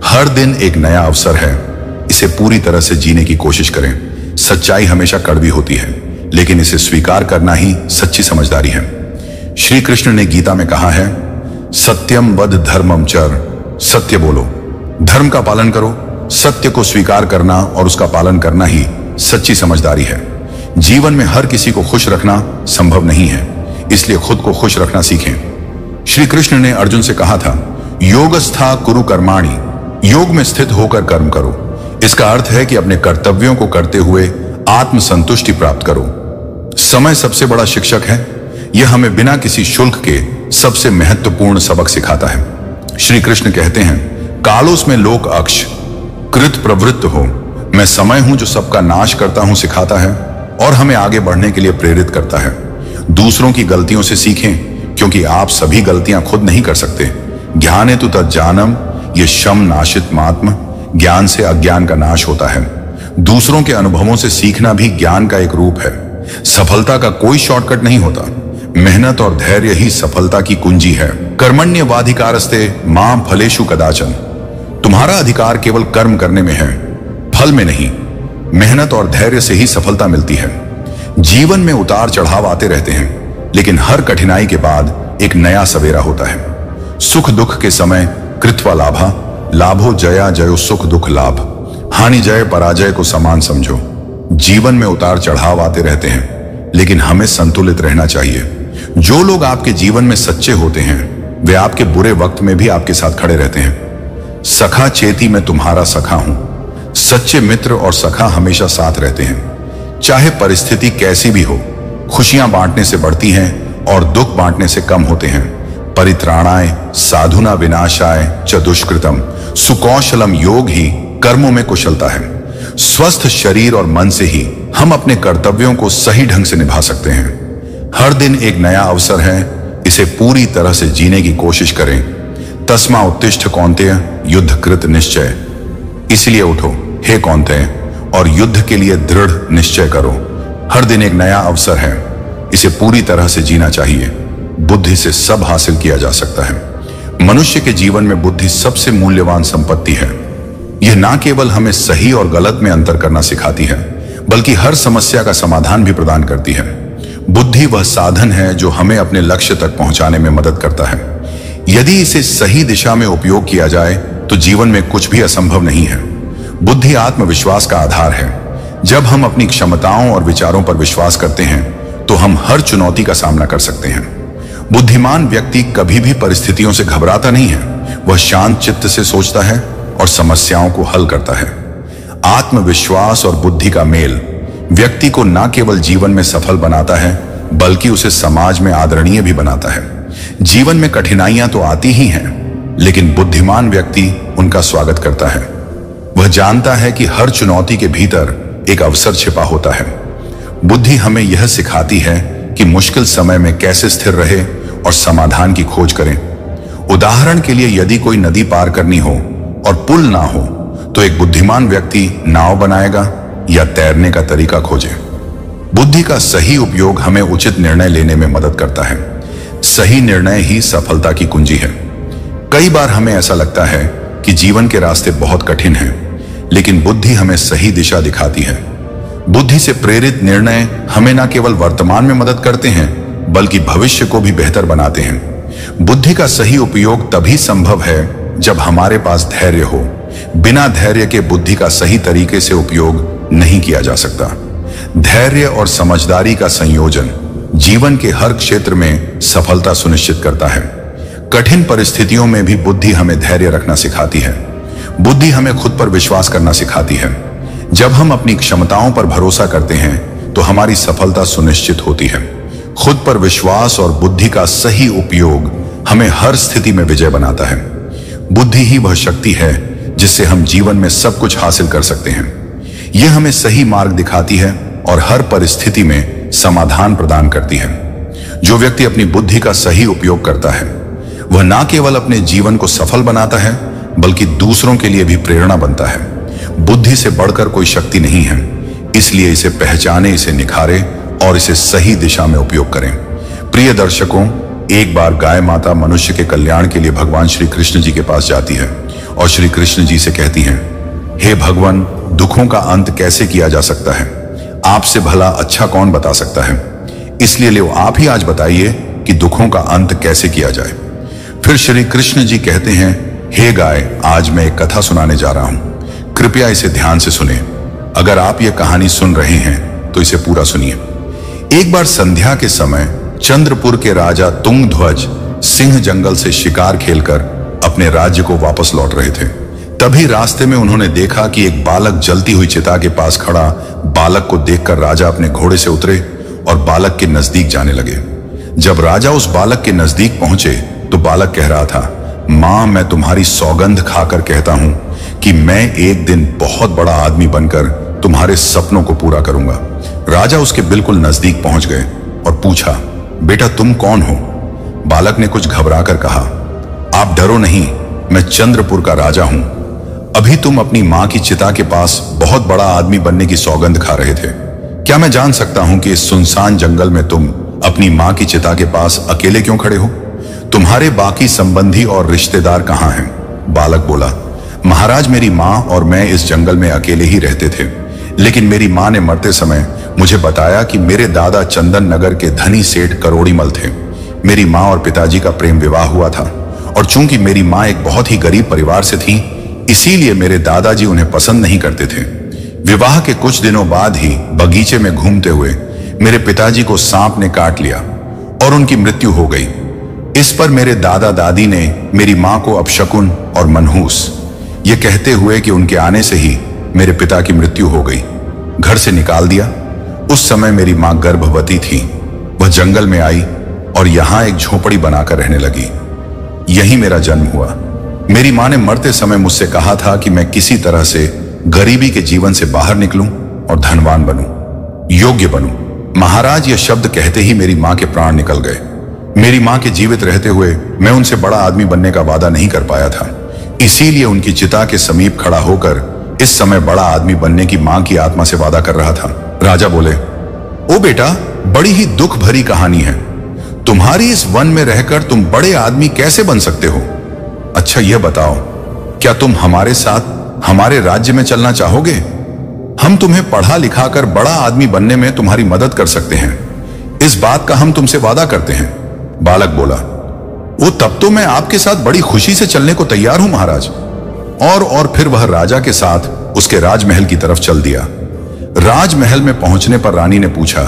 हर दिन एक नया अवसर है, इसे पूरी तरह से जीने की कोशिश करें। सच्चाई हमेशा कड़वी होती है, लेकिन इसे स्वीकार करना ही सच्ची समझदारी है। श्री कृष्ण ने गीता में कहा है, सत्यम वद धर्मम चर, सत्य बोलो, धर्म का पालन करो। सत्य को स्वीकार करना और उसका पालन करना ही सच्ची समझदारी है। जीवन में हर किसी को खुश रखना संभव नहीं है, इसलिए खुद को खुश रखना सीखें। श्री कृष्ण ने अर्जुन से कहा था, योगस्था कुरु कर्माणि, योग में स्थित होकर कर्म करो। इसका अर्थ है कि अपने कर्तव्यों को करते हुए आत्मसंतुष्टि प्राप्त करो। समय सबसे बड़ा शिक्षक है, यह हमें बिना किसी शुल्क के सबसे महत्वपूर्ण सबक सिखाता है। श्री कृष्ण कहते हैं, कालोस में लोक अक्ष, कृत प्रवृत्त हो। मैं समय हूं जो सबका नाश करता हूं सिखाता है और हमें आगे बढ़ने के लिए प्रेरित करता है। दूसरों की गलतियों से सीखें, क्योंकि आप सभी गलतियां खुद नहीं कर सकते। ज्ञानेतु तज्ज्ञानम, ये शम नाशित मात्म, ज्ञान से अज्ञान का नाश होता है। दूसरों के अनुभवों से सीखना भी ज्ञान का एक रूप है। सफलता का कोई शॉर्टकट नहीं होता। मेहनत और धैर्य ही सफलता की कुंजी है। कर्मण्यवाधिकारस्ते मां फलेषु कदाचन, तुम्हारा अधिकार केवल कर्म करने में है, फल में नहीं। मेहनत और धैर्य से ही सफलता मिलती है। जीवन में उतार चढ़ाव आते रहते हैं, लेकिन हर कठिनाई के बाद एक नया सवेरा होता है। सुख दुख के समय कृत्वा लाभा, लाभो जया जयो सुख दुख लाभ, हानि जय पराजय को समान समझो। जीवन में उतार चढ़ाव आते रहते हैं, लेकिन हमें संतुलित रहना चाहिए। जो लोग आपके जीवन में सच्चे होते हैं, वे आपके बुरे वक्त में भी आपके साथ खड़े रहते हैं। सखा चेती मैं तुम्हारा सखा हूं। सच्चे मित्र और सखा हमेशा साथ रहते हैं, चाहे परिस्थिति कैसी भी हो। खुशियां बांटने से बढ़ती हैं और दुख बांटने से कम होते हैं। परित्राणाय साधुना विनाशाय च दुष्कृतम, सुकौशलम योग ही कर्मों में कुशलता है। स्वस्थ शरीर और मन से ही हम अपने कर्तव्यों को सही ढंग से निभा सकते हैं। हर दिन एक नया अवसर है, इसे पूरी तरह से जीने की कोशिश करें। तस्मा उत्तिष्ठ कौन्तेय, युद्ध कृत निश्चय, इसलिए उठो हे कौन्तेय और युद्ध के लिए दृढ़ निश्चय करो। हर दिन एक नया अवसर है, इसे पूरी तरह से जीना चाहिए। बुद्धि से सब हासिल किया जा सकता है। मनुष्य के जीवन में बुद्धि सबसे मूल्यवान संपत्ति है। यह ना केवल हमें सही और गलत में अंतर करना सिखाती है, बल्कि हर समस्या का समाधान भी प्रदान करती है। बुद्धि वह साधन है जो हमें अपने लक्ष्य तक पहुंचाने में मदद करता है। यदि इसे सही दिशा में उपयोग किया जाए तो जीवन में कुछ भी असंभव नहीं है। बुद्धि आत्मविश्वास का आधार है। जब हम अपनी क्षमताओं और विचारों पर विश्वास करते हैं तो हम हर चुनौती का सामना कर सकते हैं। बुद्धिमान व्यक्ति कभी भी परिस्थितियों से घबराता नहीं है। वह शांत चित्त से सोचता है और समस्याओं को हल करता है। आत्मविश्वास और बुद्धि का मेल व्यक्ति को न केवल जीवन में सफल बनाता है, बल्कि उसे समाज में आदरणीय भी बनाता है। जीवन में कठिनाइयां तो आती ही हैं, लेकिन बुद्धिमान व्यक्ति उनका स्वागत करता है। वह जानता है कि हर चुनौती के भीतर एक अवसर छिपा होता है। बुद्धि हमें यह सिखाती है कि मुश्किल समय में कैसे स्थिर रहे और समाधान की खोज करें। उदाहरण के लिए, यदि कोई नदी पार करनी हो और पुल ना हो, तो एक बुद्धिमान व्यक्ति नाव बनाएगा या तैरने का तरीका खोजे। बुद्धि का सही उपयोग हमें उचित निर्णय लेने में मदद करता है। सही निर्णय ही सफलता की कुंजी है। कई बार हमें ऐसा लगता है कि जीवन के रास्ते बहुत कठिन हैं, लेकिन बुद्धि हमें सही दिशा दिखाती है। बुद्धि से प्रेरित निर्णय हमें न केवल वर्तमान में मदद करते हैं, बल्कि भविष्य को भी बेहतर बनाते हैं। बुद्धि का सही उपयोग तभी संभव है जब हमारे पास धैर्य हो। बिना धैर्य के बुद्धि का सही तरीके से उपयोग नहीं किया जा सकता। धैर्य और समझदारी का संयोजन जीवन के हर क्षेत्र में सफलता सुनिश्चित करता है। कठिन परिस्थितियों में भी बुद्धि हमें धैर्य रखना सिखाती है। बुद्धि हमें खुद पर विश्वास करना सिखाती है। जब हम अपनी क्षमताओं पर भरोसा करते हैं तो हमारी सफलता सुनिश्चित होती है। खुद पर विश्वास और बुद्धि का सही उपयोग हमें हर स्थिति में विजय बनाता है। बुद्धि ही वह शक्ति है जिससे हम जीवन में सब कुछ हासिल कर सकते हैं। यह हमें सही मार्ग दिखाती है और हर परिस्थिति में समाधान प्रदान करती है। जो व्यक्ति अपनी बुद्धि का सही उपयोग करता है वह न केवल अपने जीवन को सफल बनाता है बल्कि दूसरों के लिए भी प्रेरणा बनता है। बुद्धि से बढ़कर कोई शक्ति नहीं है, इसलिए इसे पहचाने, इसे निखारे और इसे सही दिशा में उपयोग करें। प्रिय दर्शकों, एक बार गाय माता मनुष्य के कल्याण के लिए भगवान श्री कृष्ण जी के पास जाती है और श्री कृष्ण जी से कहती हैं, हे भगवान, दुखों का अंत कैसे किया जा सकता है? आपसे भला अच्छा कौन बता सकता है? इसलिए लो आप ही आज बताइए कि दुखों का अंत कैसे किया जाए। फिर श्री कृष्ण जी कहते हैं, हे गाय, आज मैं एक कथा सुनाने जा रहा हूं, कृपया इसे ध्यान से सुने। अगर आप ये कहानी सुन रहे हैं तो इसे पूरा सुनिए। एक बार संध्या के समय चंद्रपुर के राजा तुंगध्वज सिंह जंगल से शिकार खेलकर अपने राज्य को वापस लौट रहे थे। तभी रास्ते में उन्होंने देखा कि एक बालक जलती हुई चिता के पास खड़ा। बालक को देखकर राजा अपने घोड़े से उतरे और बालक के नजदीक जाने लगे। जब राजा उस बालक के नजदीक पहुंचे तो बालक कह रहा था, मां, मैं तुम्हारी सौगंध खाकर कहता हूं कि मैं एक दिन बहुत बड़ा आदमी बनकर तुम्हारे सपनों को पूरा करूंगा। राजा उसके बिल्कुल नजदीक पहुंच गए और पूछा, बेटा तुम कौन हो? बालक ने कुछ घबराकर कहा, आप डरो नहीं, मैं चंद्रपुर का राजा हूं। अभी तुम अपनी मां की चिता के पास बहुत बड़ा आदमी बनने की सौगंध खा रहे थे। क्या मैं जान सकता हूं कि इस सुनसान जंगल में तुम अपनी मां की चिता के पास अकेले क्यों खड़े हो? तुम्हारे बाकी संबंधी और रिश्तेदार कहां हैं? बालक बोला, महाराज, मेरी मां और मैं इस जंगल में अकेले ही रहते थे, लेकिन मेरी मां ने मरते समय मुझे बताया कि मेरे दादा चंदन नगर के धनी सेठ करोड़ीमल थे। मेरी मां और पिताजी का प्रेम विवाह हुआ था और चूंकि मेरी मां एक बहुत ही गरीब परिवार से थी, इसीलिए मेरे दादाजी उन्हें पसंद नहीं करते थे। विवाह के कुछ दिनों बाद ही बगीचे में घूमते हुए मेरे पिताजी को सांप ने काट लिया और उनकी मृत्यु हो गई। इस पर मेरे दादा दादी ने मेरी मां को अपशकुन और मनहूस ये कहते हुए कि उनके आने से ही मेरे पिता की मृत्यु हो गई, घर से निकाल दिया। उस समय मेरी मां गर्भवती थी। वह जंगल में आई और यहां एक झोपड़ी बनाकर रहने लगी। यहीं मेरा जन्म हुआ। मेरी मां ने मरते समय मुझसे कहा था कि मैं किसी तरह से गरीबी के जीवन से बाहर निकलूं और धनवान बनूं, योग्य बनूं। महाराज, यह शब्द कहते ही मेरी मां के प्राण निकल गए। मेरी मां के जीवित रहते हुए मैं उनसे बड़ा आदमी बनने का वादा नहीं कर पाया था, इसीलिए उनकी चिता के समीप खड़ा होकर इस समय बड़ा आदमी बनने की मां की आत्मा से वादा कर रहा था। राजा बोले, ओ बेटा, बड़ी ही दुख भरी कहानी है। तुम्हारी इस वन में रहकर तुम बड़े आदमी कैसे बन सकते हो? अच्छा यह बताओ, क्या तुम हमारे साथ हमारे राज्य में चलना चाहोगे? हम तुम्हें पढ़ा लिखा कर बड़ा आदमी बनने में तुम्हारी मदद कर सकते हैं। इस बात का हम तुमसे वादा करते हैं। बालक बोला, वो तब तो मैं आपके साथ बड़ी खुशी से चलने को तैयार हूं महाराज। और फिर वह राजा के साथ उसके राजमहल की तरफ चल दिया। राजमहल में पहुंचने पर रानी ने पूछा,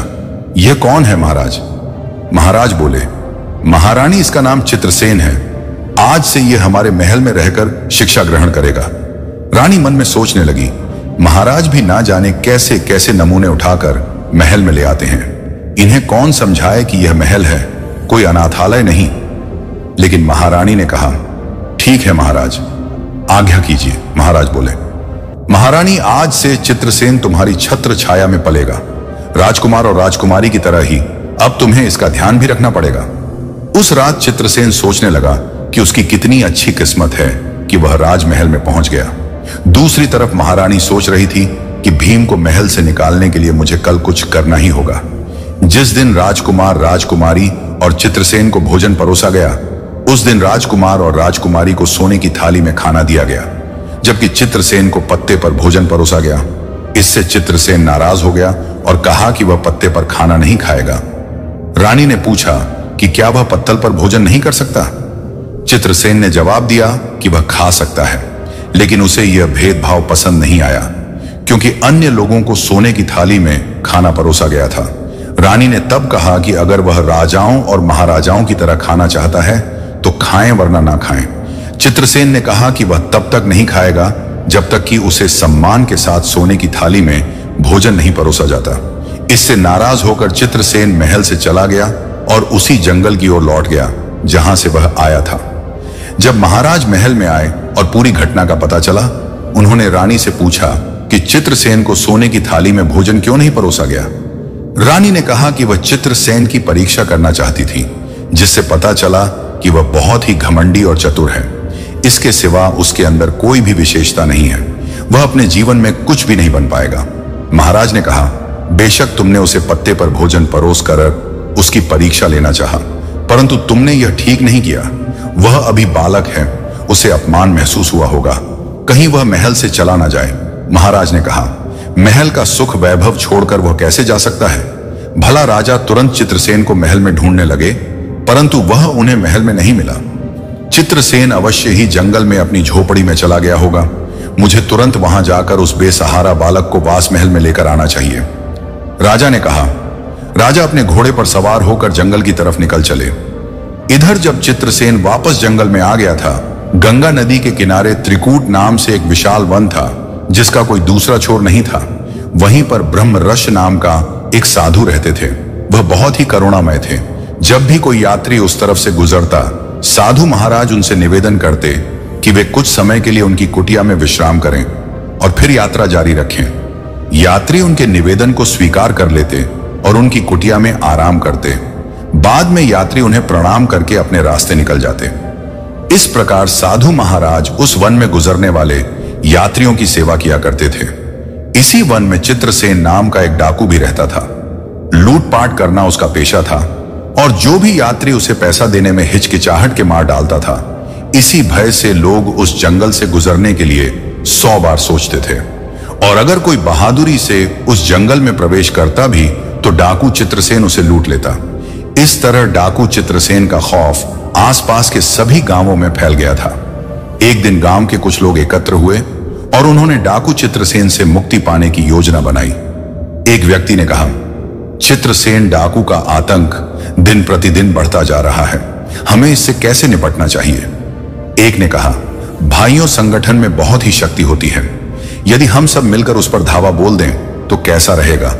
यह कौन है महाराज? महाराज बोले, महारानी, इसका नाम चित्रसेन है। आज से यह हमारे महल में रहकर शिक्षा ग्रहण करेगा। रानी मन में सोचने लगी, महाराज भी ना जाने कैसे कैसे नमूने उठाकर महल में ले आते हैं। इन्हें कौन समझाए कि यह महल है, कोई अनाथालय नहीं। लेकिन महारानी ने कहा, ठीक है महाराज, आज्ञा कीजिए। महाराज बोले, महारानी, आज से चित्रसेन तुम्हारी छत्र छाया में पलेगा। राजकुमार और राजकुमारी की तरह ही अब तुम्हें इसका ध्यान भी रखना पड़ेगा। उस रात चित्रसेन सोचने लगा कि उसकी कितनी अच्छी किस्मत है कि वह राजमहल में पहुंच गया। दूसरी तरफ महारानी सोच रही थी कि भीम को महल से निकालने के लिए मुझे कल कुछ करना ही होगा। जिस दिन राजकुमार, राजकुमारी और चित्रसेन को भोजन परोसा गया, उस दिन राजकुमार और राजकुमारी को सोने की थाली में खाना दिया गया, जबकि चित्रसेन को पत्ते पर भोजन परोसा गया। इससे चित्रसेन नाराज हो गया और कहा कि वह पत्ते पर खाना नहीं खाएगा। रानी ने पूछा कि क्या वह पत्तल पर भोजन नहीं कर सकता? चित्रसेन ने जवाब दिया कि वह खा सकता है, लेकिन उसे यह भेदभाव पसंद नहीं आया, क्योंकि अन्य लोगों को सोने की थाली में खाना परोसा गया था। रानी ने तब कहा कि अगर वह राजाओं और महाराजाओं की तरह खाना चाहता है तो खाएं वरना ना खाएं। चित्रसेन ने कहा कि वह तब तक नहीं खाएगा जब तक कि उसे सम्मान के साथ सोने की थाली में भोजन नहीं परोसा जाता। इससे नाराज होकर चित्रसेन महल से चला गया और उसी जंगल की ओर लौट गया जहां से वह आया था। जब महाराज महल में आए और पूरी घटना का पता चला, उन्होंने रानी से पूछा कि चित्रसेन को सोने की थाली में भोजन क्यों नहीं परोसा गया। रानी ने कहा कि वह चित्रसेन की परीक्षा करना चाहती थी, जिससे पता चला कि वह बहुत ही घमंडी और चतुर है। इसके सिवा उसके अंदर कोई भी विशेषता नहीं है। वह अपने जीवन में कुछ भी नहीं बन पाएगा। महाराज ने कहा, बेशक तुमने उसे पत्ते पर भोजन परोस कर उसकी परीक्षा लेना चाहा, परंतु तुमने यह ठीक नहीं किया। वह अभी बालक है, उसे अपमान महसूस हुआ होगा, कहीं वह महल से चला ना जाए। महाराज ने कहा, महल का सुख वैभव छोड़कर वह कैसे जा सकता है। भला राजा तुरंत चित्रसेन को महल में ढूंढने लगे, परंतु वह उन्हें महल में नहीं मिला। चित्रसेन अवश्य ही जंगल में अपनी झोपड़ी में चला गया होगा। मुझे तुरंत वहां जाकर उस बेसहारा बालक को वास महल में लेकर आना चाहिए। राजा ने कहा। राजा अपने घोड़े पर सवार होकर जंगल की तरफ निकल चले। इधर जब चित्रसेन वापस जंगल में आ गया था, गंगा नदी के किनारे त्रिकूट नाम से एक विशाल वन था, जिसका कोई दूसरा छोर नहीं था। वहीं पर ब्रह्मरस नाम का एक साधु रहते थे। वह बहुत ही करुणामय थे। जब भी कोई यात्री उस तरफ से गुजरता, साधु महाराज उनसे निवेदन करते कि वे कुछ समय के लिए उनकी कुटिया में विश्राम करें और फिर यात्रा जारी रखें। यात्री उनके निवेदन को स्वीकार कर लेते और उनकी कुटिया में आराम करते। बाद में यात्री उन्हें प्रणाम करके अपने रास्ते निकल जाते। इस प्रकार साधु महाराज उस वन में गुजरने वाले यात्रियों की सेवा किया करते थे। इसी वन में चित्रसेन नाम का एक डाकू भी रहता था। लूटपाट करना उसका पेशा था और जो भी यात्री उसे पैसा देने में हिचकिचाहट के मार डालता था। इसी भय से लोग उस जंगल से गुजरने के लिए 100 बार सोचते थे, और अगर कोई बहादुरी से उस जंगल में प्रवेश करता भी तो डाकू चित्रसेन उसे लूट लेता। इस तरह डाकू चित्रसेन का खौफ आसपास के सभी गांवों में फैल गया था। एक दिन गांव के कुछ लोग एकत्र हुए और उन्होंने डाकू चित्रसेन से मुक्ति पाने की योजना बनाई। एक व्यक्ति ने कहा, चित्रसेन डाकू का आतंक दिन प्रतिदिन बढ़ता जा रहा है, हमें इससे कैसे निपटना चाहिए। एक ने कहा, भाइयों, संगठन में बहुत ही शक्ति होती है। यदि हम सब मिलकर उस पर धावा बोल दें तो कैसा रहेगा।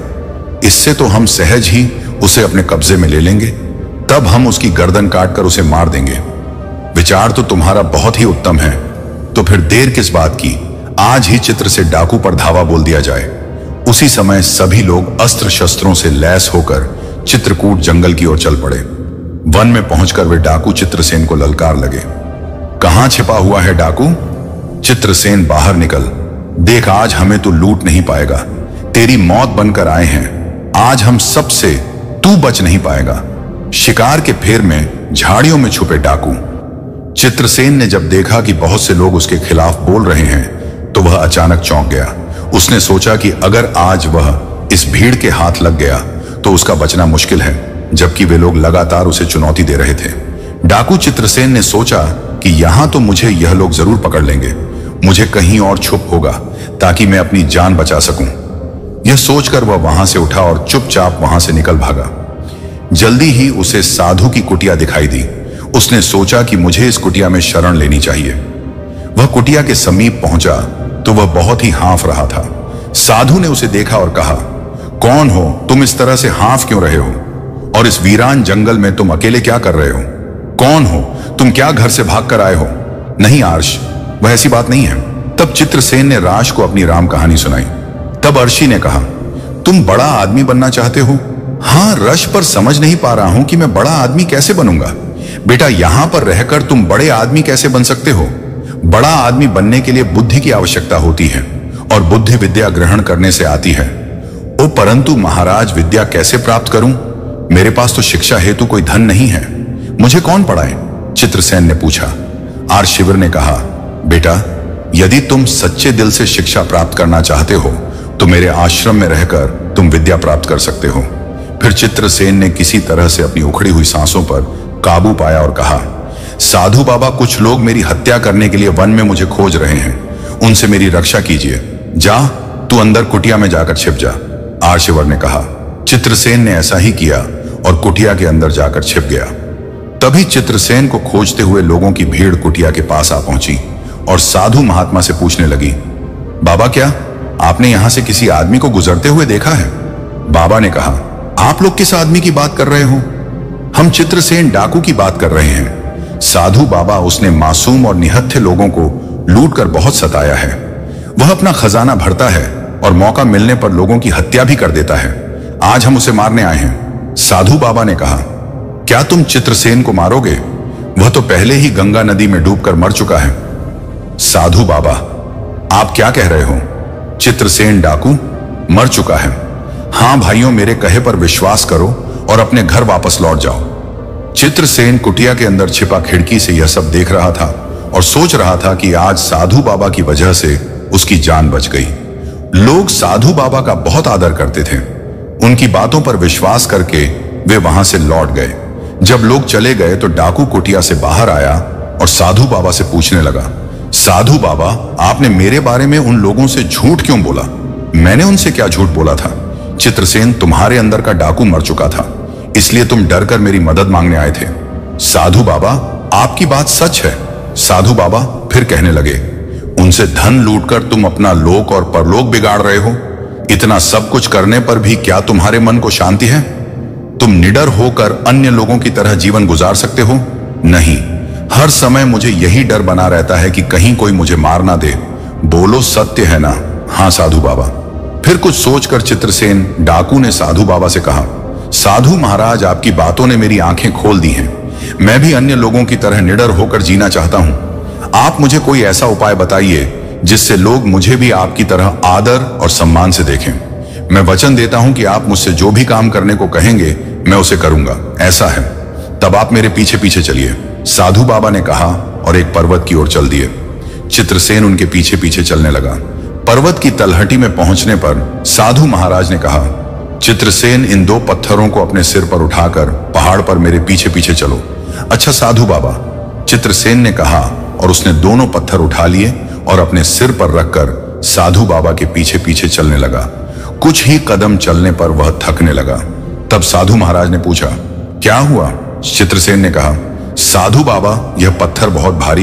इससे तो हम सहज ही उसे अपने कब्जे में ले लेंगे, तब हम उसकी गर्दन काटकर उसे मार देंगे। विचार तो तुम्हारा बहुत ही उत्तम है, तो फिर देर किस बात की, आज ही चित्र से डाकू पर धावा बोल दिया जाए। उसी समय सभी लोग अस्त्र शस्त्रों से लैस होकर चित्रकूट जंगल की ओर चल पड़े। वन में पहुंचकर वे डाकू चित्रसेन को ललकार लगे। कहां छिपा हुआ है डाकू? चित्रसेन, बाहर निकल, देख आज हमें तू लूट नहीं पाएगा। तेरी मौत बनकर आए हैं। आज हम सबसे तू बच नहीं पाएगा। शिकार के फेर में झाड़ियों में छुपे डाकू। चित्रसेन ने जब देखा कि बहुत से लोग उसके खिलाफ बोल रहे हैं तो वह अचानक चौंक गया। उसने सोचा कि अगर आज वह इस भीड़ के हाथ लग गया तो उसका बचना मुश्किल है, जबकि वे लोग लगातार उसे चुनौती दे रहे थे। डाकू चित्रसेन ने सोचा कि यहां तो मुझे यह लोग जरूर पकड़ लेंगे, मुझे कहीं और छुप होगा ताकि मैं अपनी जान बचा सकूं। यह सोचकर वह वहां से उठा और चुपचाप वहां से निकल भागा। जल्दी ही उसे साधु की कुटिया दिखाई दी। उसने सोचा कि मुझे इस कुटिया में शरण लेनी चाहिए। वह कुटिया के समीप पहुंचा तो वह बहुत ही हाँफ रहा था। साधु ने उसे देखा और कहा, कौन हो तुम? इस तरह से हाँफ क्यों रहे हो? और इस वीरान जंगल में तुम अकेले क्या कर रहे हो? कौन हो तुम? क्या घर से भाग कर आए हो? नहीं आर्ष, वह ऐसी बात नहीं है। तब चित्रसेन ने राश को अपनी राम कहानी सुनाई। तब अर्शी ने कहा, तुम बड़ा आदमी बनना चाहते हो? हाँ रश, पर समझ नहीं पा रहा हूं कि मैं बड़ा आदमी कैसे बनूंगा। बेटा, यहां पर रहकर तुम बड़े आदमी कैसे बन सकते हो? बड़ा आदमी बनने के लिए बुद्धि की आवश्यकता होती है और बुद्धि विद्या ग्रहण करने से आती है। ओ परंतु महाराज, विद्या कैसे प्राप्त करूं? मेरे पास तो शिक्षा हेतु कोई धन नहीं है, मुझे कौन पढ़ाए? चित्रसेन ने पूछा। आर्शिविर ने कहा, बेटा, यदि तुम सच्चे दिल से शिक्षा प्राप्त करना चाहते हो तो मेरे आश्रम में रहकर तुम विद्या प्राप्त कर सकते हो। फिर चित्रसेन ने किसी तरह से अपनी उखड़ी हुई सांसों पर काबू पाया और कहा, साधु बाबा, कुछ लोग मेरी हत्या करने के लिए वन में मुझे खोज रहे हैं, उनसे मेरी रक्षा कीजिए। जा, तू अंदर कुटिया में जाकर छिप जा। आर्षवर ने कहा। चित्रसेन ने ऐसा ही किया और कुटिया के अंदर जाकर छिप गया। तभी चित्रसेन को खोजते हुए लोगों की भीड़ कुटिया के पास आ पहुंची और साधु महात्मा से पूछने लगी, बाबा क्या आपने यहां से किसी आदमी को गुजरते हुए देखा है? बाबा ने कहा, आप लोग किस आदमी की बात कर रहे हो? हम चित्रसेन डाकू की बात कर रहे हैं। साधु बाबा, उसने मासूम और निहत्थे लोगों को लूटकर बहुत सताया है। वह अपना खजाना भरता है और मौका मिलने पर लोगों की हत्या भी कर देता है। आज हम उसे मारने आए हैं। साधु बाबा ने कहा, क्या तुम चित्रसेन को मारोगे? वह तो पहले ही गंगा नदी में डूबकर मर चुका है। साधु बाबा, आप क्या कह रहे हो? चित्रसेन डाकू मर चुका है। हां भाइयों, मेरे कहे पर विश्वास करो और अपने घर वापस लौट जाओ। चित्रसेन कुटिया के अंदर छिपा खिड़की से यह सब देख रहा था और सोच रहा था कि आज साधु बाबा की वजह से उसकी जान बच गई। लोग साधु बाबा का बहुत आदर करते थे। उनकी बातों पर विश्वास करके वे वहां से लौट गए। जब लोग चले गए तो डाकू कुटिया से बाहर आया और साधु बाबा से पूछने लगा, साधु बाबा, आपने मेरे बारे में उन लोगों से झूठ क्यों बोला? मैंने उनसे क्या झूठ बोला था? चित्रसेन तुम्हारे अंदर का डाकू मर चुका था, इसलिए तुम डरकर मेरी मदद मांगने आए थे। साधु बाबा, आपकी बात सच है। साधु बाबा फिर कहने लगे, उनसे धन लूटकर तुम अपना लोक और परलोक बिगाड़ रहे हो। इतना सब कुछ करने पर भी क्या तुम्हारे मन को शांति है? तुम निडर होकर अन्य लोगों की तरह जीवन गुजार सकते हो? नहीं, हर समय मुझे यही डर बना रहता है कि कहीं कोई मुझे मार ना दे। बोलो, सत्य है ना? हाँ साधु बाबा। फिर कुछ सोचकर चित्रसेन डाकू ने साधु बाबा से कहा, साधु महाराज, आपकी बातों ने मेरी आंखें खोल दी हैं। मैं भी अन्य लोगों की तरह निडर होकर जीना चाहता हूं। आप मुझे कोई ऐसा उपाय बताइए जिससे लोग मुझे भी आपकी तरह आदर और सम्मान से देखें। मैं वचन देता हूं कि आप मुझसे जो भी काम करने को कहेंगे मैं उसे करूंगा। ऐसा है, तब आप मेरे पीछे पीछे चलिए। साधु बाबा ने कहा और एक पर्वत की ओर चल दिए। चित्रसेन उनके पीछे पीछे चलने लगा। पर्वत की तलहटी में पहुंचने पर साधु महाराज ने कहा, चित्रसेन, इन 2 पत्थरों को अपने सिर पर उठाकर पहाड़ पर मेरे पीछे पीछे चलो। अच्छा साधु बाबा, चित्रसेन ने कहा और उसने दोनों पत्थर उठा लिए और अपने सिर पर रखकर साधु बाबा के पीछे पीछे चलने लगा। कुछ ही कदम चलने पर वह थकने लगा। तब साधु महाराज ने पूछा, क्या हुआ? चित्रसेन ने कहा, साधु बाबा, यह पत्थर बहुत भारी है।